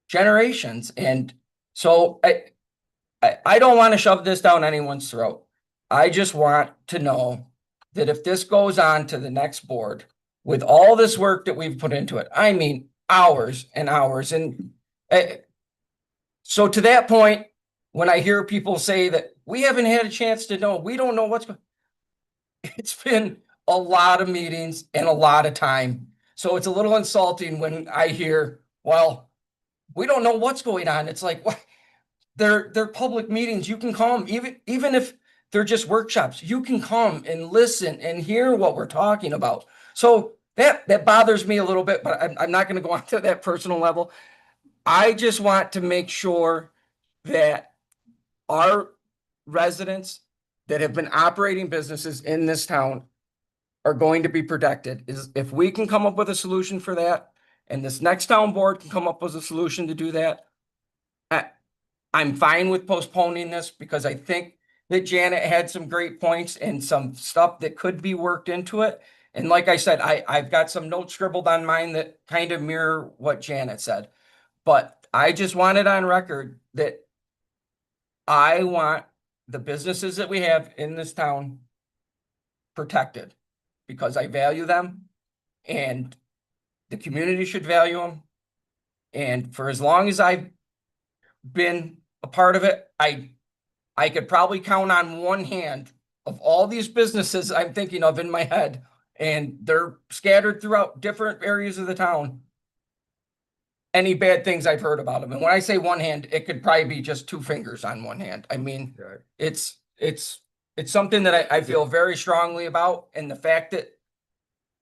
generations. And so I don't want to shove this down anyone's throat. I just want to know that if this goes on to the next board with all this work that we've put into it, I mean, hours and hours. And so to that point, when I hear people say that we haven't had a chance to know, we don't know what's going, it's been a lot of meetings and a lot of time. So it's a little insulting when I hear, well, we don't know what's going on. It's like, what? They're public meetings. You can come, even if they're just workshops, you can come and listen and hear what we're talking about. So that bothers me a little bit, but I'm not going to go on to that personal level. I just want to make sure that our residents that have been operating businesses in this town are going to be protected. Is if we can come up with a solution for that, and this next town board can come up with a solution to do that, I'm fine with postponing this because I think that Janet had some great points and some stuff that could be worked into it. And like I said, I've got some notes scribbled on mine that kind of mirror what Janet said. But I just want it on record that I want the businesses that we have in this town protected because I value them and the community should value them. And for as long as I've been a part of it, I could probably count on one hand of all these businesses I'm thinking of in my head, and they're scattered throughout different areas of the town. Any bad things I've heard about them. And when I say one hand, it could probably be just two fingers on one hand. I mean, Right. it's something that I feel very strongly about. And the fact that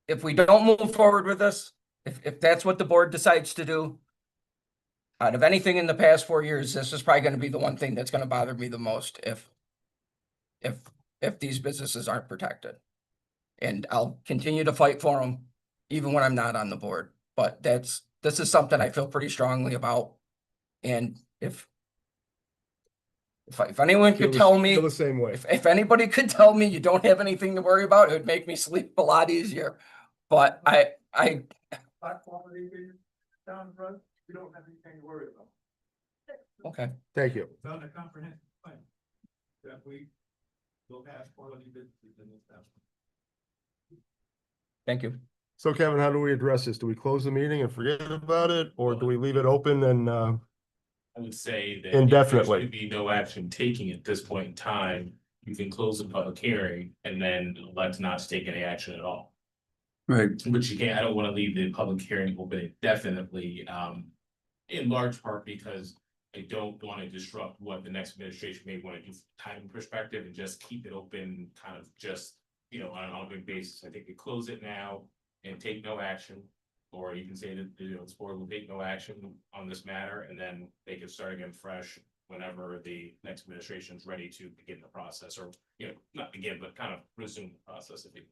if we don't move forward with this, if that's what the board decides to do, out of anything in the past 4 years, this is probably going to be the one thing that's going to bother me the most if these businesses aren't protected. And I'll continue to fight for them even when I'm not on the board. But this is something I feel pretty strongly about. And if anyone could tell me, Feel the same way. if anybody could tell me you don't have anything to worry about, it would make me sleep a lot easier. But I Down the road, we don't have anything to worry about. okay. Thank you. It's on a comprehensive plan that we will have quality businesses in this town. Thank you. So Kevin, how do we address this? Do we close the meeting and forget about it, or do we leave it open and, I would say that. Indefinitely. There should be no action taking at this point in time. You can close the public hearing and then elect not to take any action at all. Right. Which you can't, I don't want to leave the public hearing open indefinitely, in large part because I don't want to disrupt what the next administration may want to do from a timing perspective and just keep it open, kind of just, on an ongoing basis. I think we close it now and take no action. Or you can say that, this board will take no action on this matter, and then they can start again fresh whenever the next administration is ready to begin the process, or, not begin, but kind of resume the process. If you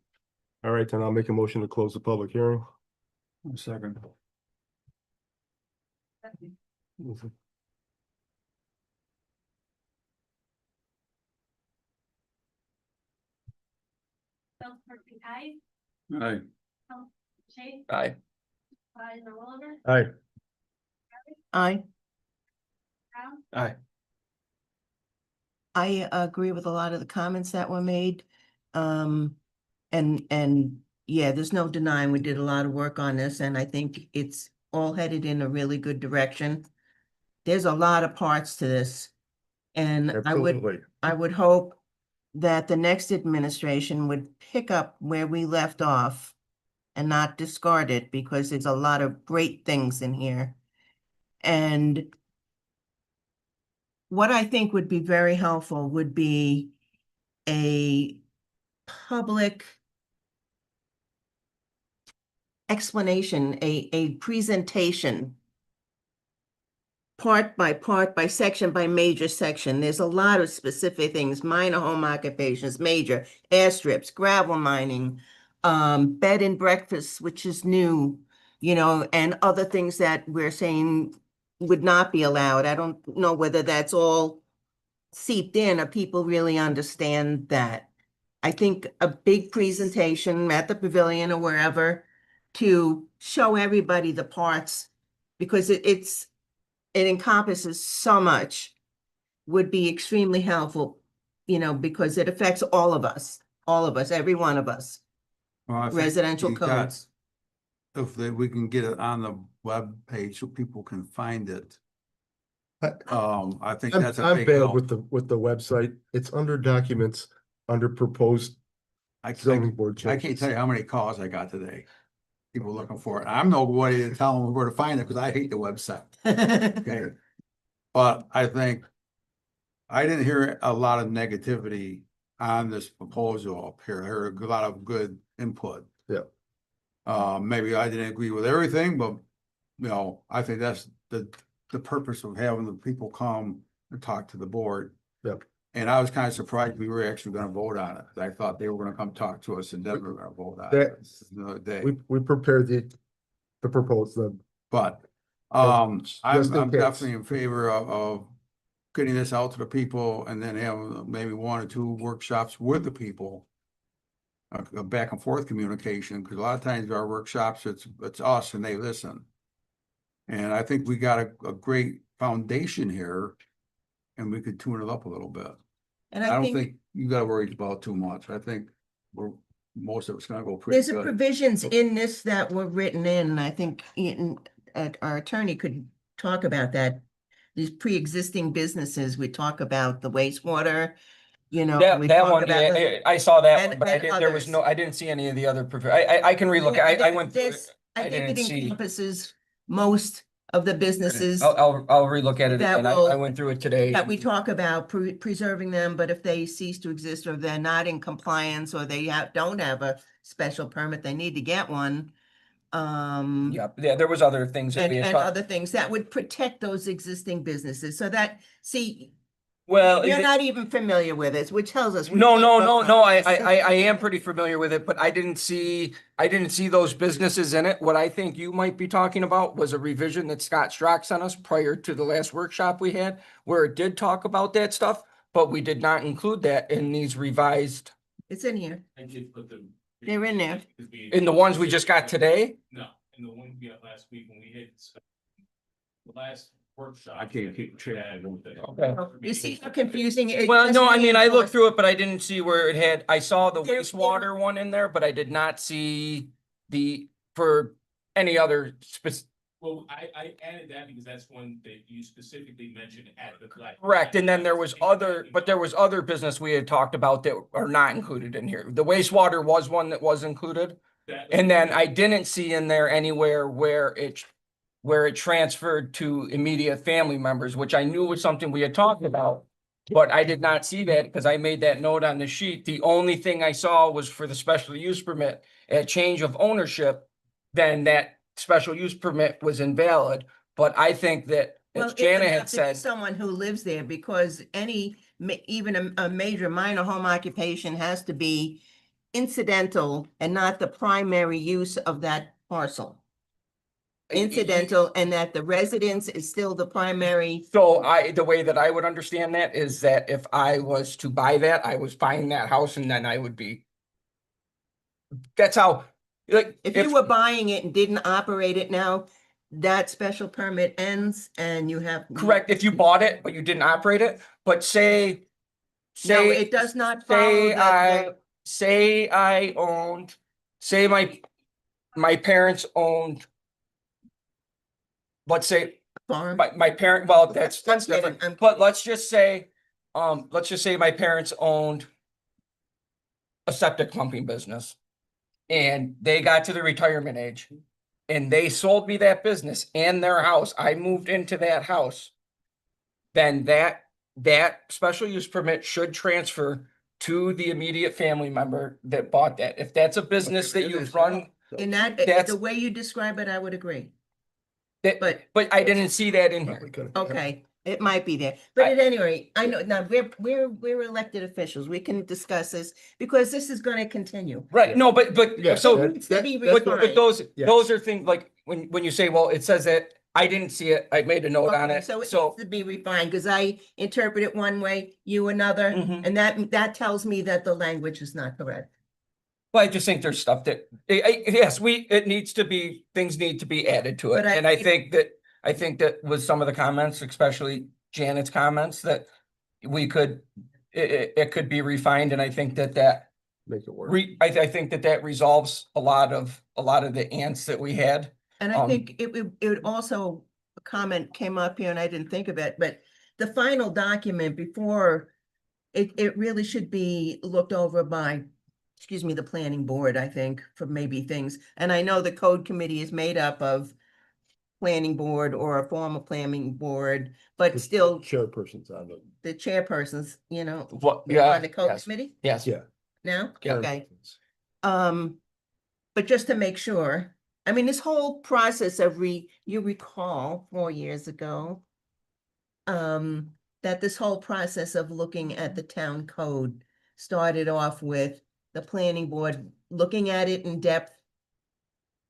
all right, then I'll make a motion to close the public hearing. Second. Councilperson Kai, Aye. Shay, Aye. Supervisor Oliver, Aye. Aye. Brown, Aye. I agree with a lot of the comments that were made. And yeah, there's no denying we did a lot of work on this, and I think it's all headed in a really good direction. There's a lot of parts to this, And Absolutely. I would hope that the next administration would pick up where we left off and not discard it, because there's a lot of great things in here. And what I think would be very helpful would be a public explanation, a presentation, part by section by major section. There's a lot of specific things: minor home occupations, major, airstrips, gravel mining, bed and breakfast, which is new, you know, and other things that we're saying would not be allowed. I don't know whether that's all seeped in or people really understand that. I think a big presentation at the pavilion or wherever to show everybody the parts, because it encompasses so much, would be extremely helpful, you know, because it affects all of us, every one of us. Well, I think Residential you got- codes. we can get it on the web page so people can find it. I think that's a I'm big bad help. with the website. It's under documents, under proposed zoning board I can't changes. tell you how many calls I got today. People looking for it. I'm nobody to tell them where to find it because I hate the website. Okay. But I think I didn't hear a lot of negativity on this proposal up here. I heard a lot of good input. Yeah. Maybe I didn't agree with everything, but you know, I think that's the purpose of having the people come and talk to the board. Yep. And I was kind of surprised we were actually gonna vote on it. I thought they were gonna come talk to us and then we were gonna vote on That- it. This is another day. We prepared the proposal. But, Just I'm in case. definitely in favor of getting this out to the people and then having maybe 1 or 2 workshops with the people. A back and forth communication, because a lot of times our workshops, it's us and they listen. And I think we got a great foundation here and we could tune it up a little bit. And I I don't think think you gotta worry about too much. I think most of it's gonna go pretty there's good. provisions in this that were written in, and I think our attorney could talk about that. These pre-existing businesses, we talk about the wastewater, you know. we That talk one, about yeah, the- I saw that and- one, but and there was others. no, I didn't see any of the other, I can relook, I went through it. This, I I think it didn't see. encompasses most of the businesses I'll relook at it that again. I will- went through it today. that we talk about preserving them, but if they cease to exist or they're not in compliance or they don't have a special permit, they need to get one. Yeah, there was other things that And, we had and talked. other things that would protect those existing businesses, so that, see, Well, you're not even familiar with it, which tells us. we No, need no, to no, look no, at this. I am pretty familiar with it, but I didn't see those businesses in it. What I think you might be talking about was a revision that Scott Strock sent us prior to the last workshop we had, where it did talk about that stuff, but we did not include that in these revised, It's in here. I did put them. They're in there. in the ones we just got today. No, in the one we got last week when we hit the last workshop. I can't keep track of everything. Okay. You see how confusing it. Well, just no, I mean, I looked reinforced- through it, but I didn't see where it had, I saw the There- wastewater one in there, but I did not see for any other Well, I added that because that's one that you specifically mentioned at the. correct, and then there was other business we had talked about that are not included in here. The wastewater was one that was included. And then I didn't see in there anywhere where it transferred to immediate family members, which I knew was something we had talked about. But I did not see that because I made that note on the sheet. The only thing I saw was for the special use permit, at change of ownership, then that special use permit was invalid. But I think that, Well, as it Jana would had have to be said, someone who lives there, because even a major minor home occupation has to be incidental and not the primary use of that parcel. Incidental, and that the residence is still the primary. so the way that I would understand that is that if I was to buy that, I was buying that house and then I would be. That's how, like. If you were buying it and didn't operate it now, that special permit ends and you have. Correct, if you bought it, but you didn't operate it, but No, say, it does not follow say I owned, say my parents owned. Let's say, farm. my parent, well, that's I'm kidding, different, I'm but let's just say let's just say my parents owned a septic pumping business. And they got to the retirement age and they sold me that business and their house. I moved into that house. Then that special use permit should transfer to the immediate family member that bought that. If that's a business that you've run, In that, That's- the way you describe it, I would agree. but I didn't see that in here. Okay, it might be there, but at any rate, I know, now, we're elected officials, we can discuss this, because this is gonna continue. Right, no, but Yeah, so, Needs to be but refined. those are things like, when you say, well, it says that, I didn't see it, I made a note on Okay, it, So it so. needs to be refined, because I interpret it one way, you another, Mhm. and that tells me that the language is not correct. Well, I just think there's stuff that, yes, it needs to be, things need to be added to it, But I and I think- think that with some of the comments, especially Janet's comments, that we could, it could be refined, and I think that Make it work. I think that resolves a lot of the ants that we had. And I Um, think it would also, a comment came up here and I didn't think of it, but the final document before, it really should be looked over by, excuse me, the planning board, I think, for maybe things. And I know the code committee is made up of planning board or a former planning board, but still Chairpersons on it. the chairpersons, you know, What, they're yeah, on the code yes, committee yes. Yeah. now? Yeah. Okay. But just to make sure, I mean, this whole process of you recall 4 years ago, that this whole process of looking at the town code started off with the planning board looking at it in depth,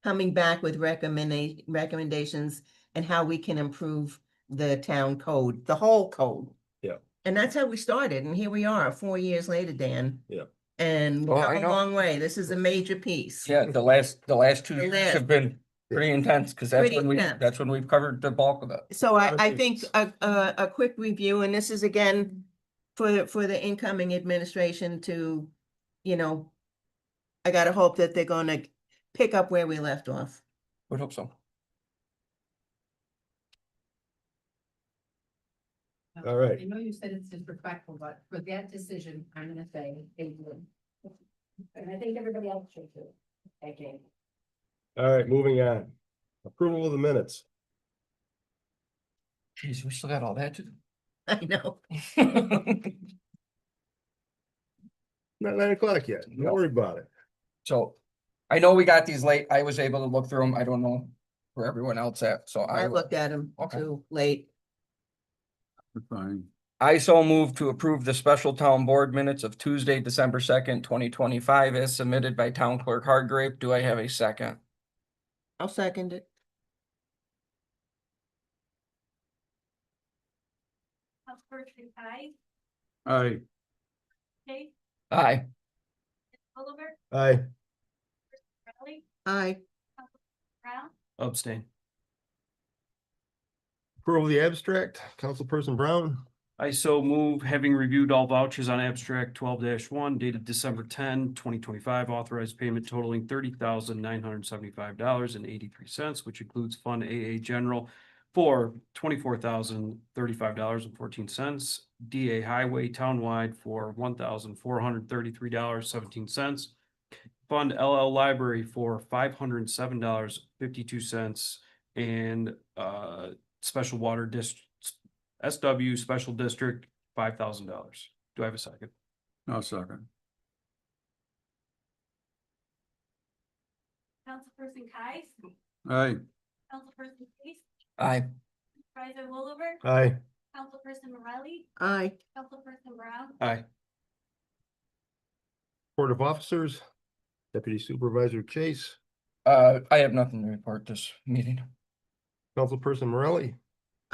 coming back with recommendations and how we can improve the town code, the whole code. Yeah. And that's how we started, and here we are, 4 years later, Dan. Yeah. And Well, we've I come a know. long way. This is a major piece. Yeah, the last 2 The years last- have been pretty intense, because Pretty intense. that's when we've covered the bulk of it. So I think a quick review, and this is again for the incoming administration to, you know, I gotta hope that they're gonna pick up where we left off. Would hope so. All right. I know you said it's disrespectful, but for that decision, I'm gonna say they would. And I think everybody else should too. Okay. All right, moving on. Approval of the minutes. Jeez, we still got all that to do. I know. Not 9 o'clock yet. Don't worry about it. So, I know we got these late, I was able to look through them, I don't know where everyone else at, so I looked at them Okay. too late. Fine. I so move to approve the special town board minutes of Tuesday, December 2nd, 2025, as submitted by Town Clerk Hardgrave. Do I have a second? I'll second it. Councilperson Kai, Aye. Kate, Aye. Oliver, Aye. Riley, Aye. Brown, Abstain. Approval of the abstract. Councilperson Brown. I so move, having reviewed all vouchers on abstract 12-1 dated December 10, 2025, authorized payment totaling $30,975.83, which includes Fund AA General for $24,035.14, DA Highway Townwide for $1,433.17, Fund LL Library for $507.52, and Special Water District SW Special District, $5,000. Do I have a second? I'll second. Councilperson Kai, Aye. Councilperson Case, Aye. Supervisor Williver, Aye. Councilperson Morelli, Aye. Councilperson Brown, Aye. Board of Officers. Deputy Supervisor Chase. I have nothing to report this meeting. Councilperson Morelli.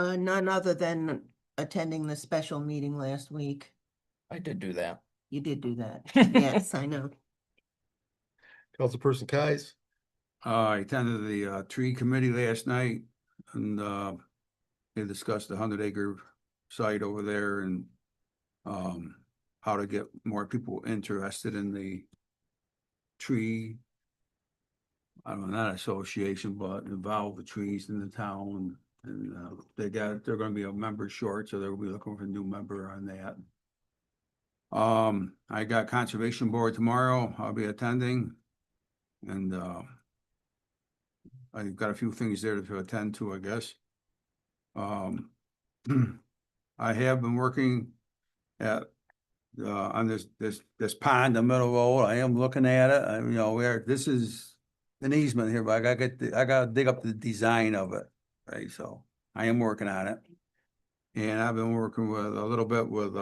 None other than attending the special meeting last week. I did do that. You did do that. Yes, I know. Councilperson Kais. I attended the tree committee last night and they discussed the 100-acre site over there and how to get more people interested in the tree. I don't know, not association, but involve the trees in the town. And they're gonna be a member short, so they'll be looking for a new member on that. I got Conservation Board tomorrow. I'll be attending. And, I've got a few things there to attend to, I guess. I have been working at, on this pond in Middle Road. I am looking at it. You know, this is an easement here, but I gotta dig up the design of it, right? So I am working on it. And I've been working with a little bit with,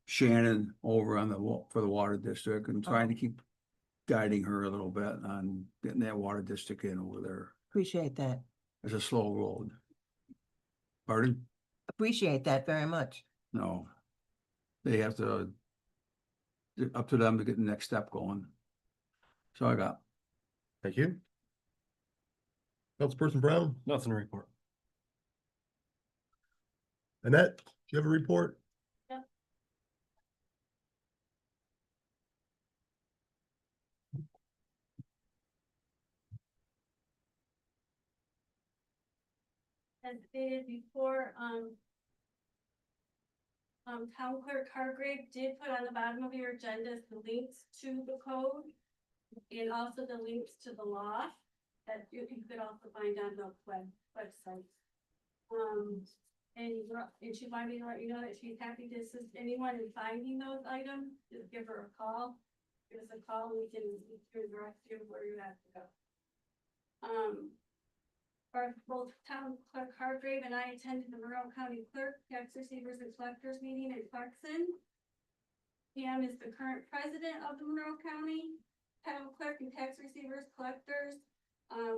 Shannon over on for the water district and trying to keep guiding her a little bit on getting that water district in over there. Appreciate that. It's a slow road. Pardon? Appreciate that very much. No. They have to, up to them to get the next step going. So I got. Thank you. Councilperson Brown, Nothing to report. Annette, do you have a report? As stated before, Town Clerk Hargrave did put on the bottom of your agendas the links to the code and also the links to the law that you could also find on the website. And she wanted me to let you know that she's happy to assist anyone in finding those items. Just give her a call. Give us a call, we can direct you where you have to go. Both Town Clerk Hargrave and I attended the Monroe County Clerk, Tax Receivers and Collectors meeting in Clarkson. Pam is the current president of the Monroe County Town Clerk and Tax Receivers Collectors.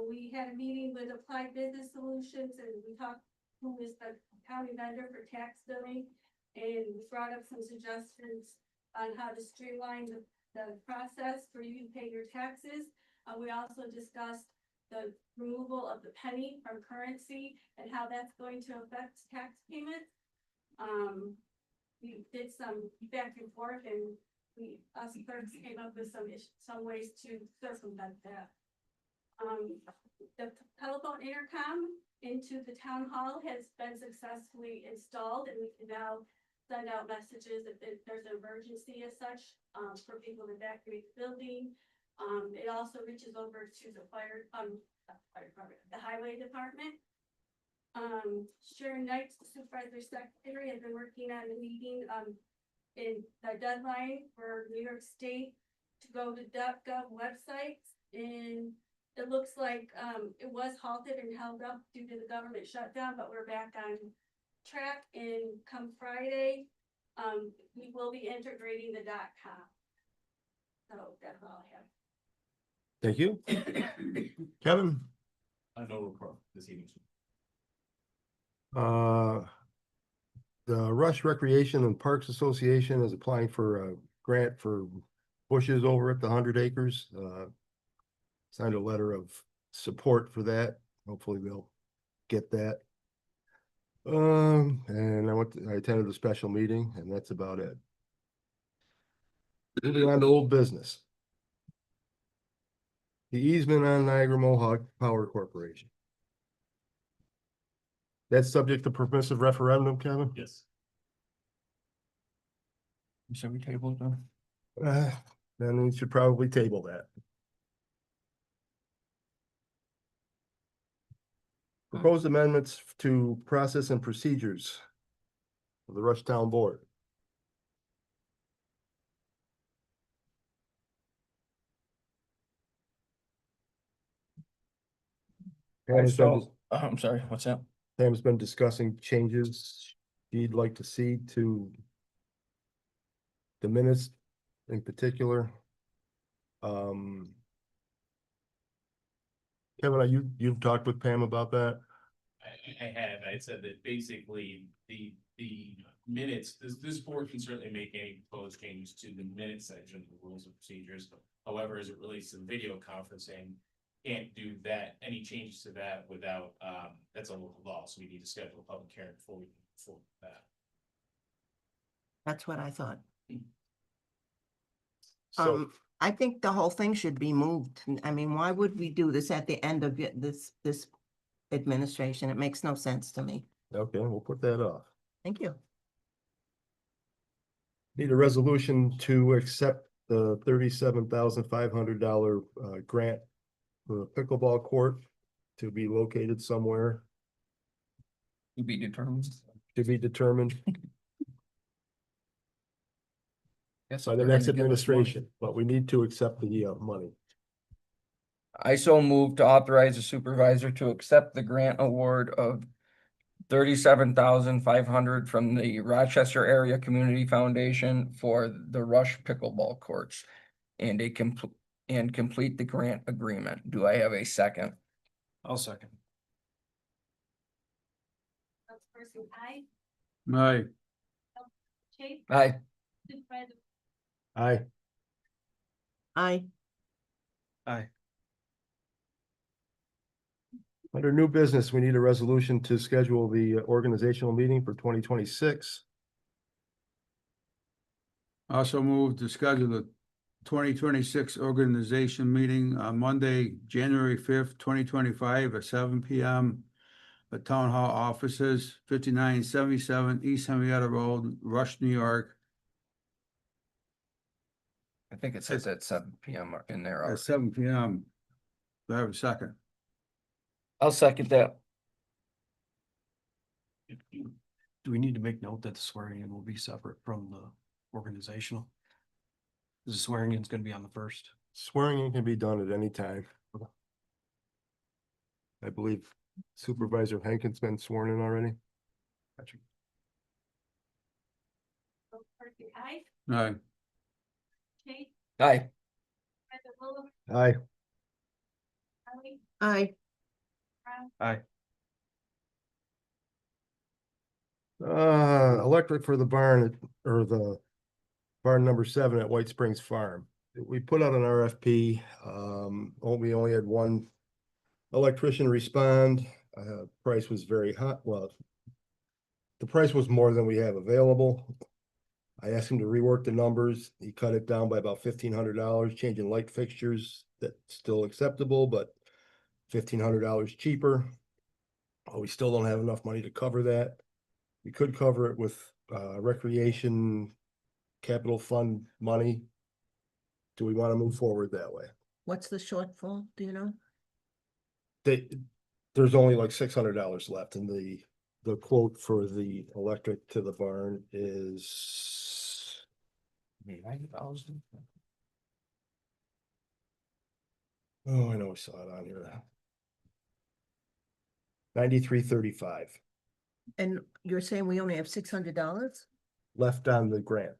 We had a meeting with Applied Business Solutions and we talked who is the county vendor for tax billing, and we brought up some suggestions on how to streamline the process for you to pay your taxes. We also discussed the removal of the penny from currency and how that's going to affect tax payments. We did some back and forth and us clerks came up with some ways to circumvent that. The telephone intercom into the town hall has been successfully installed and we can now send out messages if there's an emergency as such, for people to evacuate the building. It also reaches over to the the highway department. Sharon Knight, the supervisor secretary, has been working on the meeting, in the deadline for New York State to go to .gov websites. And it looks like, it was halted and held up due to the government shutdown, but we're back on track. And come Friday, we will be integrating the .com. So that's all I have. Thank you. Kevin? No report this evening. The Rush Recreation and Parks Association is applying for a grant for bushes over at the 100 acres. Signed a letter of support for that. Hopefully they'll get that. And I attended a special meeting and that's about it. Moving on to old business. The easement on Niagara Mohawk Power Corporation. That's subject to permissive referendum, Kevin? Yes. So we tabled them. Then we should probably table that. Proposed amendments to process and procedures of the Rush Town Board. I'm sorry, what's that? Pam's been discussing changes she'd like to see to the minutes in particular. Kevin, you've talked with Pam about that? I have, I said that basically the minutes, this board can certainly make any proposed changes to the minutes section of the rules and procedures. However, as it relates to video conferencing, can't do that, any changes to that without, that's a local law, so we need to schedule a public hearing before we move that. That's what I thought. So, I think the whole thing should be moved. I mean, why would we do this at the end of this administration? It makes no sense to me. okay, we'll put that off. Thank you. Need a resolution to accept the $37,500 grant for a pickleball court to be located somewhere To be determined. to be determined Guess by the they're next gonna give us money. administration, but we need to accept the money. I so move to authorize the supervisor to accept the grant award of 37,500 from the Rochester Area Community Foundation for the Rush Pickleball Courts and complete the grant agreement. Do I have a second? I'll second. Councilperson I, Aye. Chase, Aye. Supervisor Aye. Aye. Aye. Under new business, we need a resolution to schedule the organizational meeting for 2026. Also move to schedule the 2026 organization meeting on Monday, January 5th, 2025 at 7 p.m. at Town Hall offices, 5977 East Henrietta Road, Rush, New York, I think it says at 7 p.m. in there. at 7 p.m. Do I have a second? I'll second that. Do we need to make note that the swearing in will be separate from the organizational? The swearing in is gonna be on the first. Swearing in can be done at any time. I believe Supervisor Hankins been sworn in already. Councilperson I, Aye. Chase, Aye. Supervisor Willoughby, Aye. Kelly, Aye. Brown, Aye. Electric for the barn or the barn number 7 at White Springs Farm. We put out an RFP. We only had one electrician respond. Price was very hot. Well, the price was more than we have available. I asked him to rework the numbers. He cut it down by about $1,500, changing light fixtures. That's still acceptable, but $1,500 cheaper. We still don't have enough money to cover that. We could cover it with recreation capital fund money. Do we want to move forward that way? What's the shortfall? Do you know? There's only like $600 left, and the quote for the electric to the barn is 90,000. oh, I know we saw it on here. 9335 And you're saying we only have $600? left on the grant.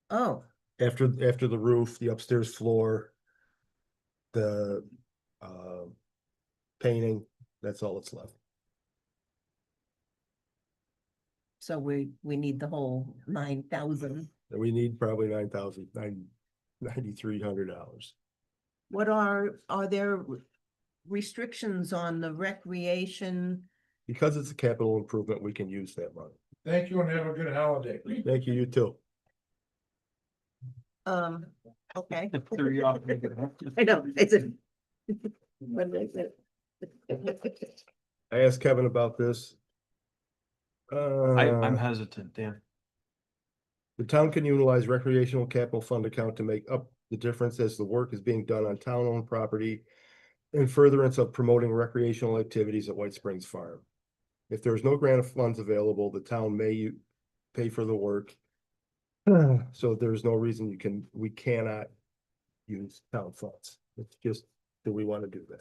Oh, After the roof, the upstairs floor, the painting, that's all that's left. so we need the whole 9,000. And we need probably $9,300. What are there restrictions on the recreation? Because it's a capital improvement, we can use that money. Thank you and have a good holiday. Thank you, you too. Okay. Threw you off. I know, it's a. What is it? I asked Kevin about this. I'm hesitant, Dan. The town can utilize recreational capital fund account to make up the difference as the work is being done on town-owned property in furtherance of promoting recreational activities at White Springs Farm. If there's no grant of funds available, the town may pay for the work. So there's no reason we cannot use town funds. It's just, do we want to do that?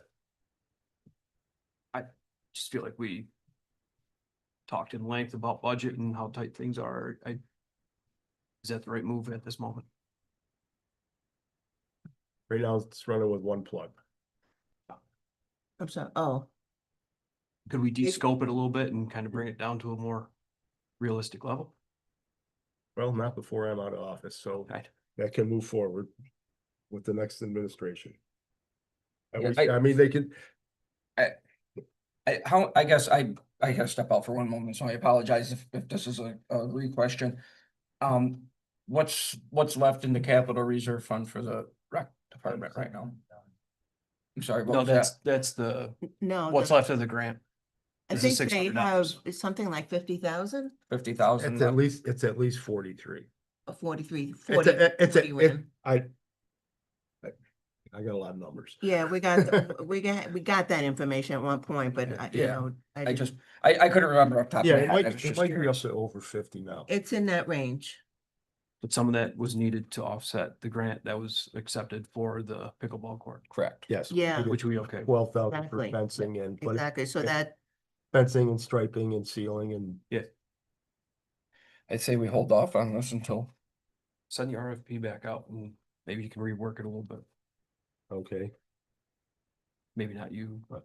Just feel like we talked in length about budget and how tight things are. Is that the right move at this moment? Right now, it's running with one plug. I'm sorry, oh, Could we de-scope it a little bit and kind of bring it down to a more realistic level? Well, not before I'm out of office, so Right. that can move forward with the next administration. Yeah, I mean, they can, I guess I gotta step out for one moment, so I apologize if this is a re-question. What's left in the capital reserve fund for the rec department right now? I'm sorry, what No, was that? that's the, no. what's left of the grant. I is the think they have, $600. it's something like 50,000. 50,000? it's at least 43. 43, It's 40, a, it's 40 a, ran. I got a lot of numbers. Yeah, we got that information at one point, but you Yeah. know. I didn't- just, I couldn't remember off the top of Yeah, my it head. I might, was it just might be curious. up to over 50 now. It's in that range. But some of that was needed to offset the grant that was accepted for the pickleball court. Correct. Yes. Yeah. Which we okay. 12,000 for Exactly. fencing and. but it- Exactly, so yeah, that, Fencing and striping and sealing and. Yeah, I'd say we hold off on this until, send the RFP back out and maybe you can rework it a little bit. Okay, Maybe not you, but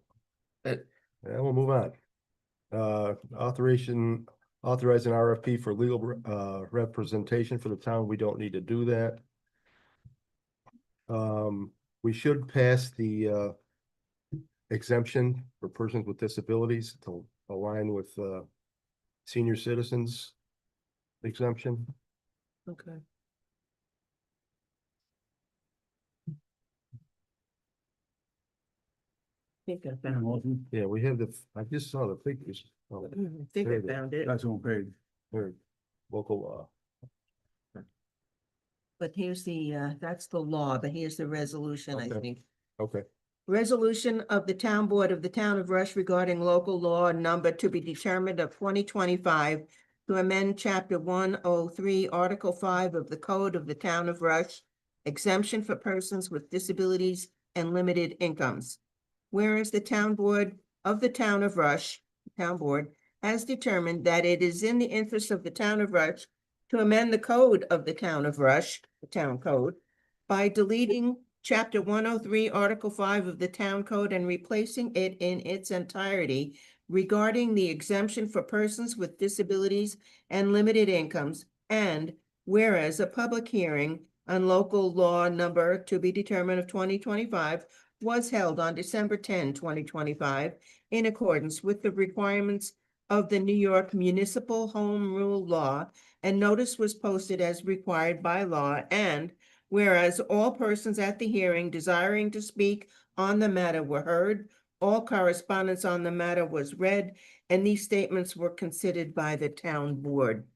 yeah, we'll move on. Authorizing RFP for legal representation for the town. We don't need to do that. We should pass the exemption for persons with disabilities to align with senior citizens exemption. okay. I think I found it. Yeah, we have I just saw the figures. Oh, I think there I it is. found it, on page. Local but here's the, that's the law, but here's the resolution, I Okay. think. okay. Resolution of the Town Board of the Town of Rush regarding local law number to be determined of 2025 to amend chapter 103, article 5 of the Code of the Town of Rush, exemption for persons with disabilities and limited incomes. Whereas the Town Board of the Town of Rush, Town Board, has determined that it is in the interest of the Town of Rush to amend the code of the Town of Rush, the Town Code, by deleting Chapter 103, Article 5 of the Town Code and replacing it in its entirety regarding the exemption for persons with disabilities and limited incomes. And whereas a public hearing on local law number to be determined of 2025 was held on December 10, 2025, in accordance with the requirements of the New York Municipal Home Rule Law, and notice was posted as required by law. And whereas all persons at the hearing desiring to speak on the matter were heard, all correspondence on the matter was read, and these statements were considered by the town board.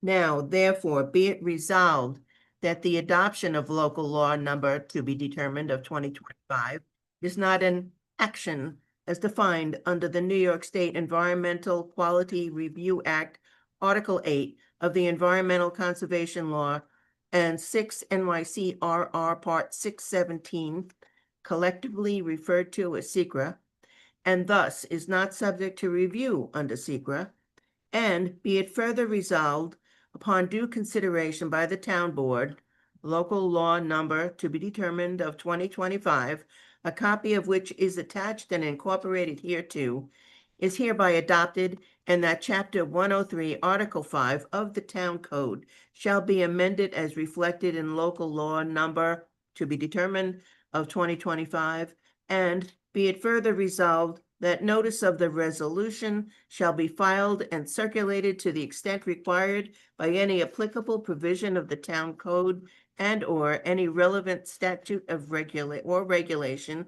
Now, therefore, be it resolved that the adoption of local law number to be determined of 2025 is not an action as defined under the New York State Environmental Quality Review Act, Article 8 of the Environmental Conservation Law, and 6 NYC-RR Part 617, collectively referred to as SECRA, and thus is not subject to review under SECRA. And be it further resolved, upon due consideration by the town board, local law number to be determined of 2025, a copy of which is attached and incorporated hereto, is hereby adopted, and that chapter 103, article 5 of the town code shall be amended as reflected in local law number to be determined of 2025. And be it further resolved that notice of the resolution shall be filed and circulated to the extent required by any applicable provision of the town code and or any relevant statute of regulation.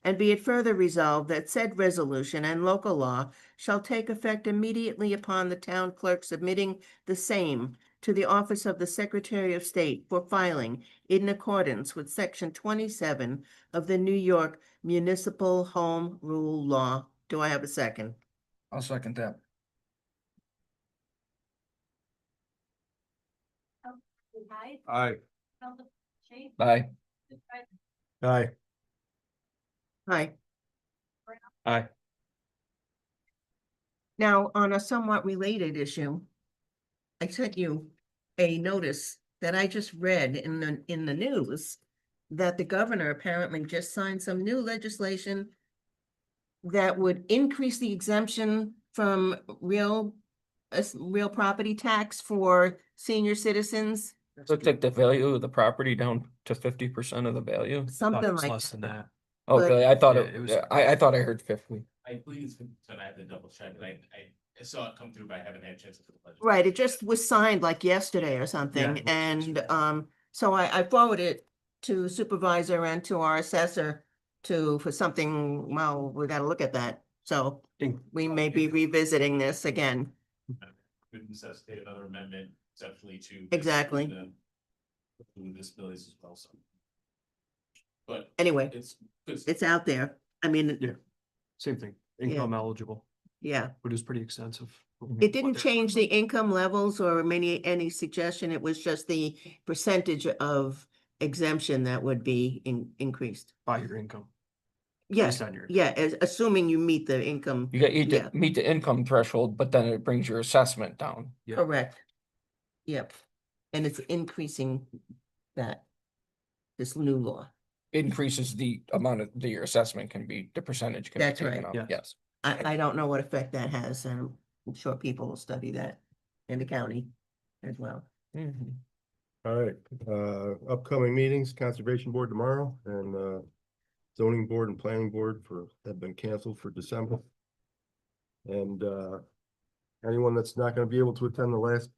And be it further resolved that said resolution and local law shall take effect immediately upon the town clerk submitting the same to the office of the Secretary of State for filing in accordance with Section 27 of the New York Municipal Home Rule Law. Do I have a second? I'll second that. Aye. Bye. Aye. Hi. Aye. Now, on a somewhat related issue, I sent you a notice that I just read in the news that the governor apparently just signed some new legislation that would increase the exemption from real property tax for senior citizens, So take the value of the property down to 50% of the value. something like. Less than that. Oh, But- really? I thought Yeah, it it was- was, I thought I heard 50. I believe it's, so I have to double check, but I saw it come through, but I haven't had a chance to. Right, it just was signed like yesterday or something, Yeah. and so I forwarded it to supervisor and to our assessor for something, well, we gotta look at that, so we may be revisiting this again. Could necessitate another amendment conceptually to. Exactly. The disabilities as well, so. But. Anyway, It's. it's out there. I mean, Yeah, same thing, Yeah. income eligible, yeah. but it's pretty extensive. It didn't change the income levels or any suggestion. It was just the percentage of exemption that would be increased. By your income. Yes, Based on your- yeah, assuming you meet the income. You got, you Yeah. meet the income threshold, but then it brings your assessment down. Yeah. Correct. Yep. And it's increasing that, this new law. Increases the amount of, your assessment can be, the percentage can be That's taken right. up, yes. I don't know what effect that has, and I'm sure people will study that in the county as well. All right, upcoming meetings, Conservation Board tomorrow and Zoning Board and Planning Board have been canceled for December. And anyone that's not gonna be able to attend the last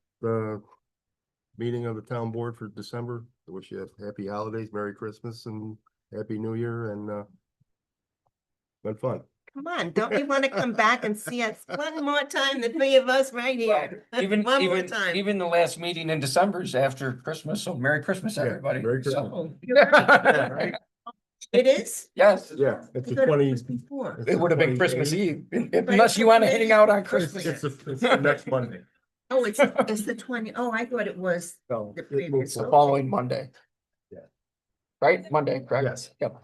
meeting of the town board for December, I wish you happy holidays, Merry Christmas and Happy New Year and been fun. Come on, don't you want to come back and see us one more time, the three of us right here? Even, One more even, time. even the last meeting in December is after Christmas, so Merry Christmas, Yeah, everybody. Merry So- It is? Yes, Yeah, it's I the thought it 20. was before. it would have been Christmas 28th. Eve, unless you want to hang out on It's Christmas. it's the next Monday. Oh, it's the 20. Oh, I thought it was So the it moves previous. The forward. following Monday. Yeah. Right, Monday, correct? Yes. Yep.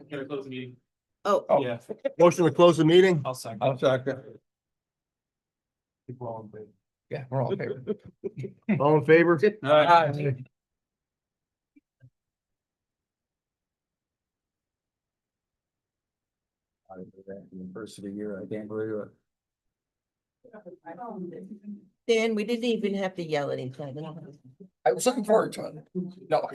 Gonna close the meeting. Oh, Oh. Yeah, Motion to close the meeting? I'll second. I'll second. Keep rolling, baby. Yeah, we're all in favor. All in favor? Aye. First of the year, I can't believe it. Dan, we didn't even have to yell at each other. I was looking forward to it. No.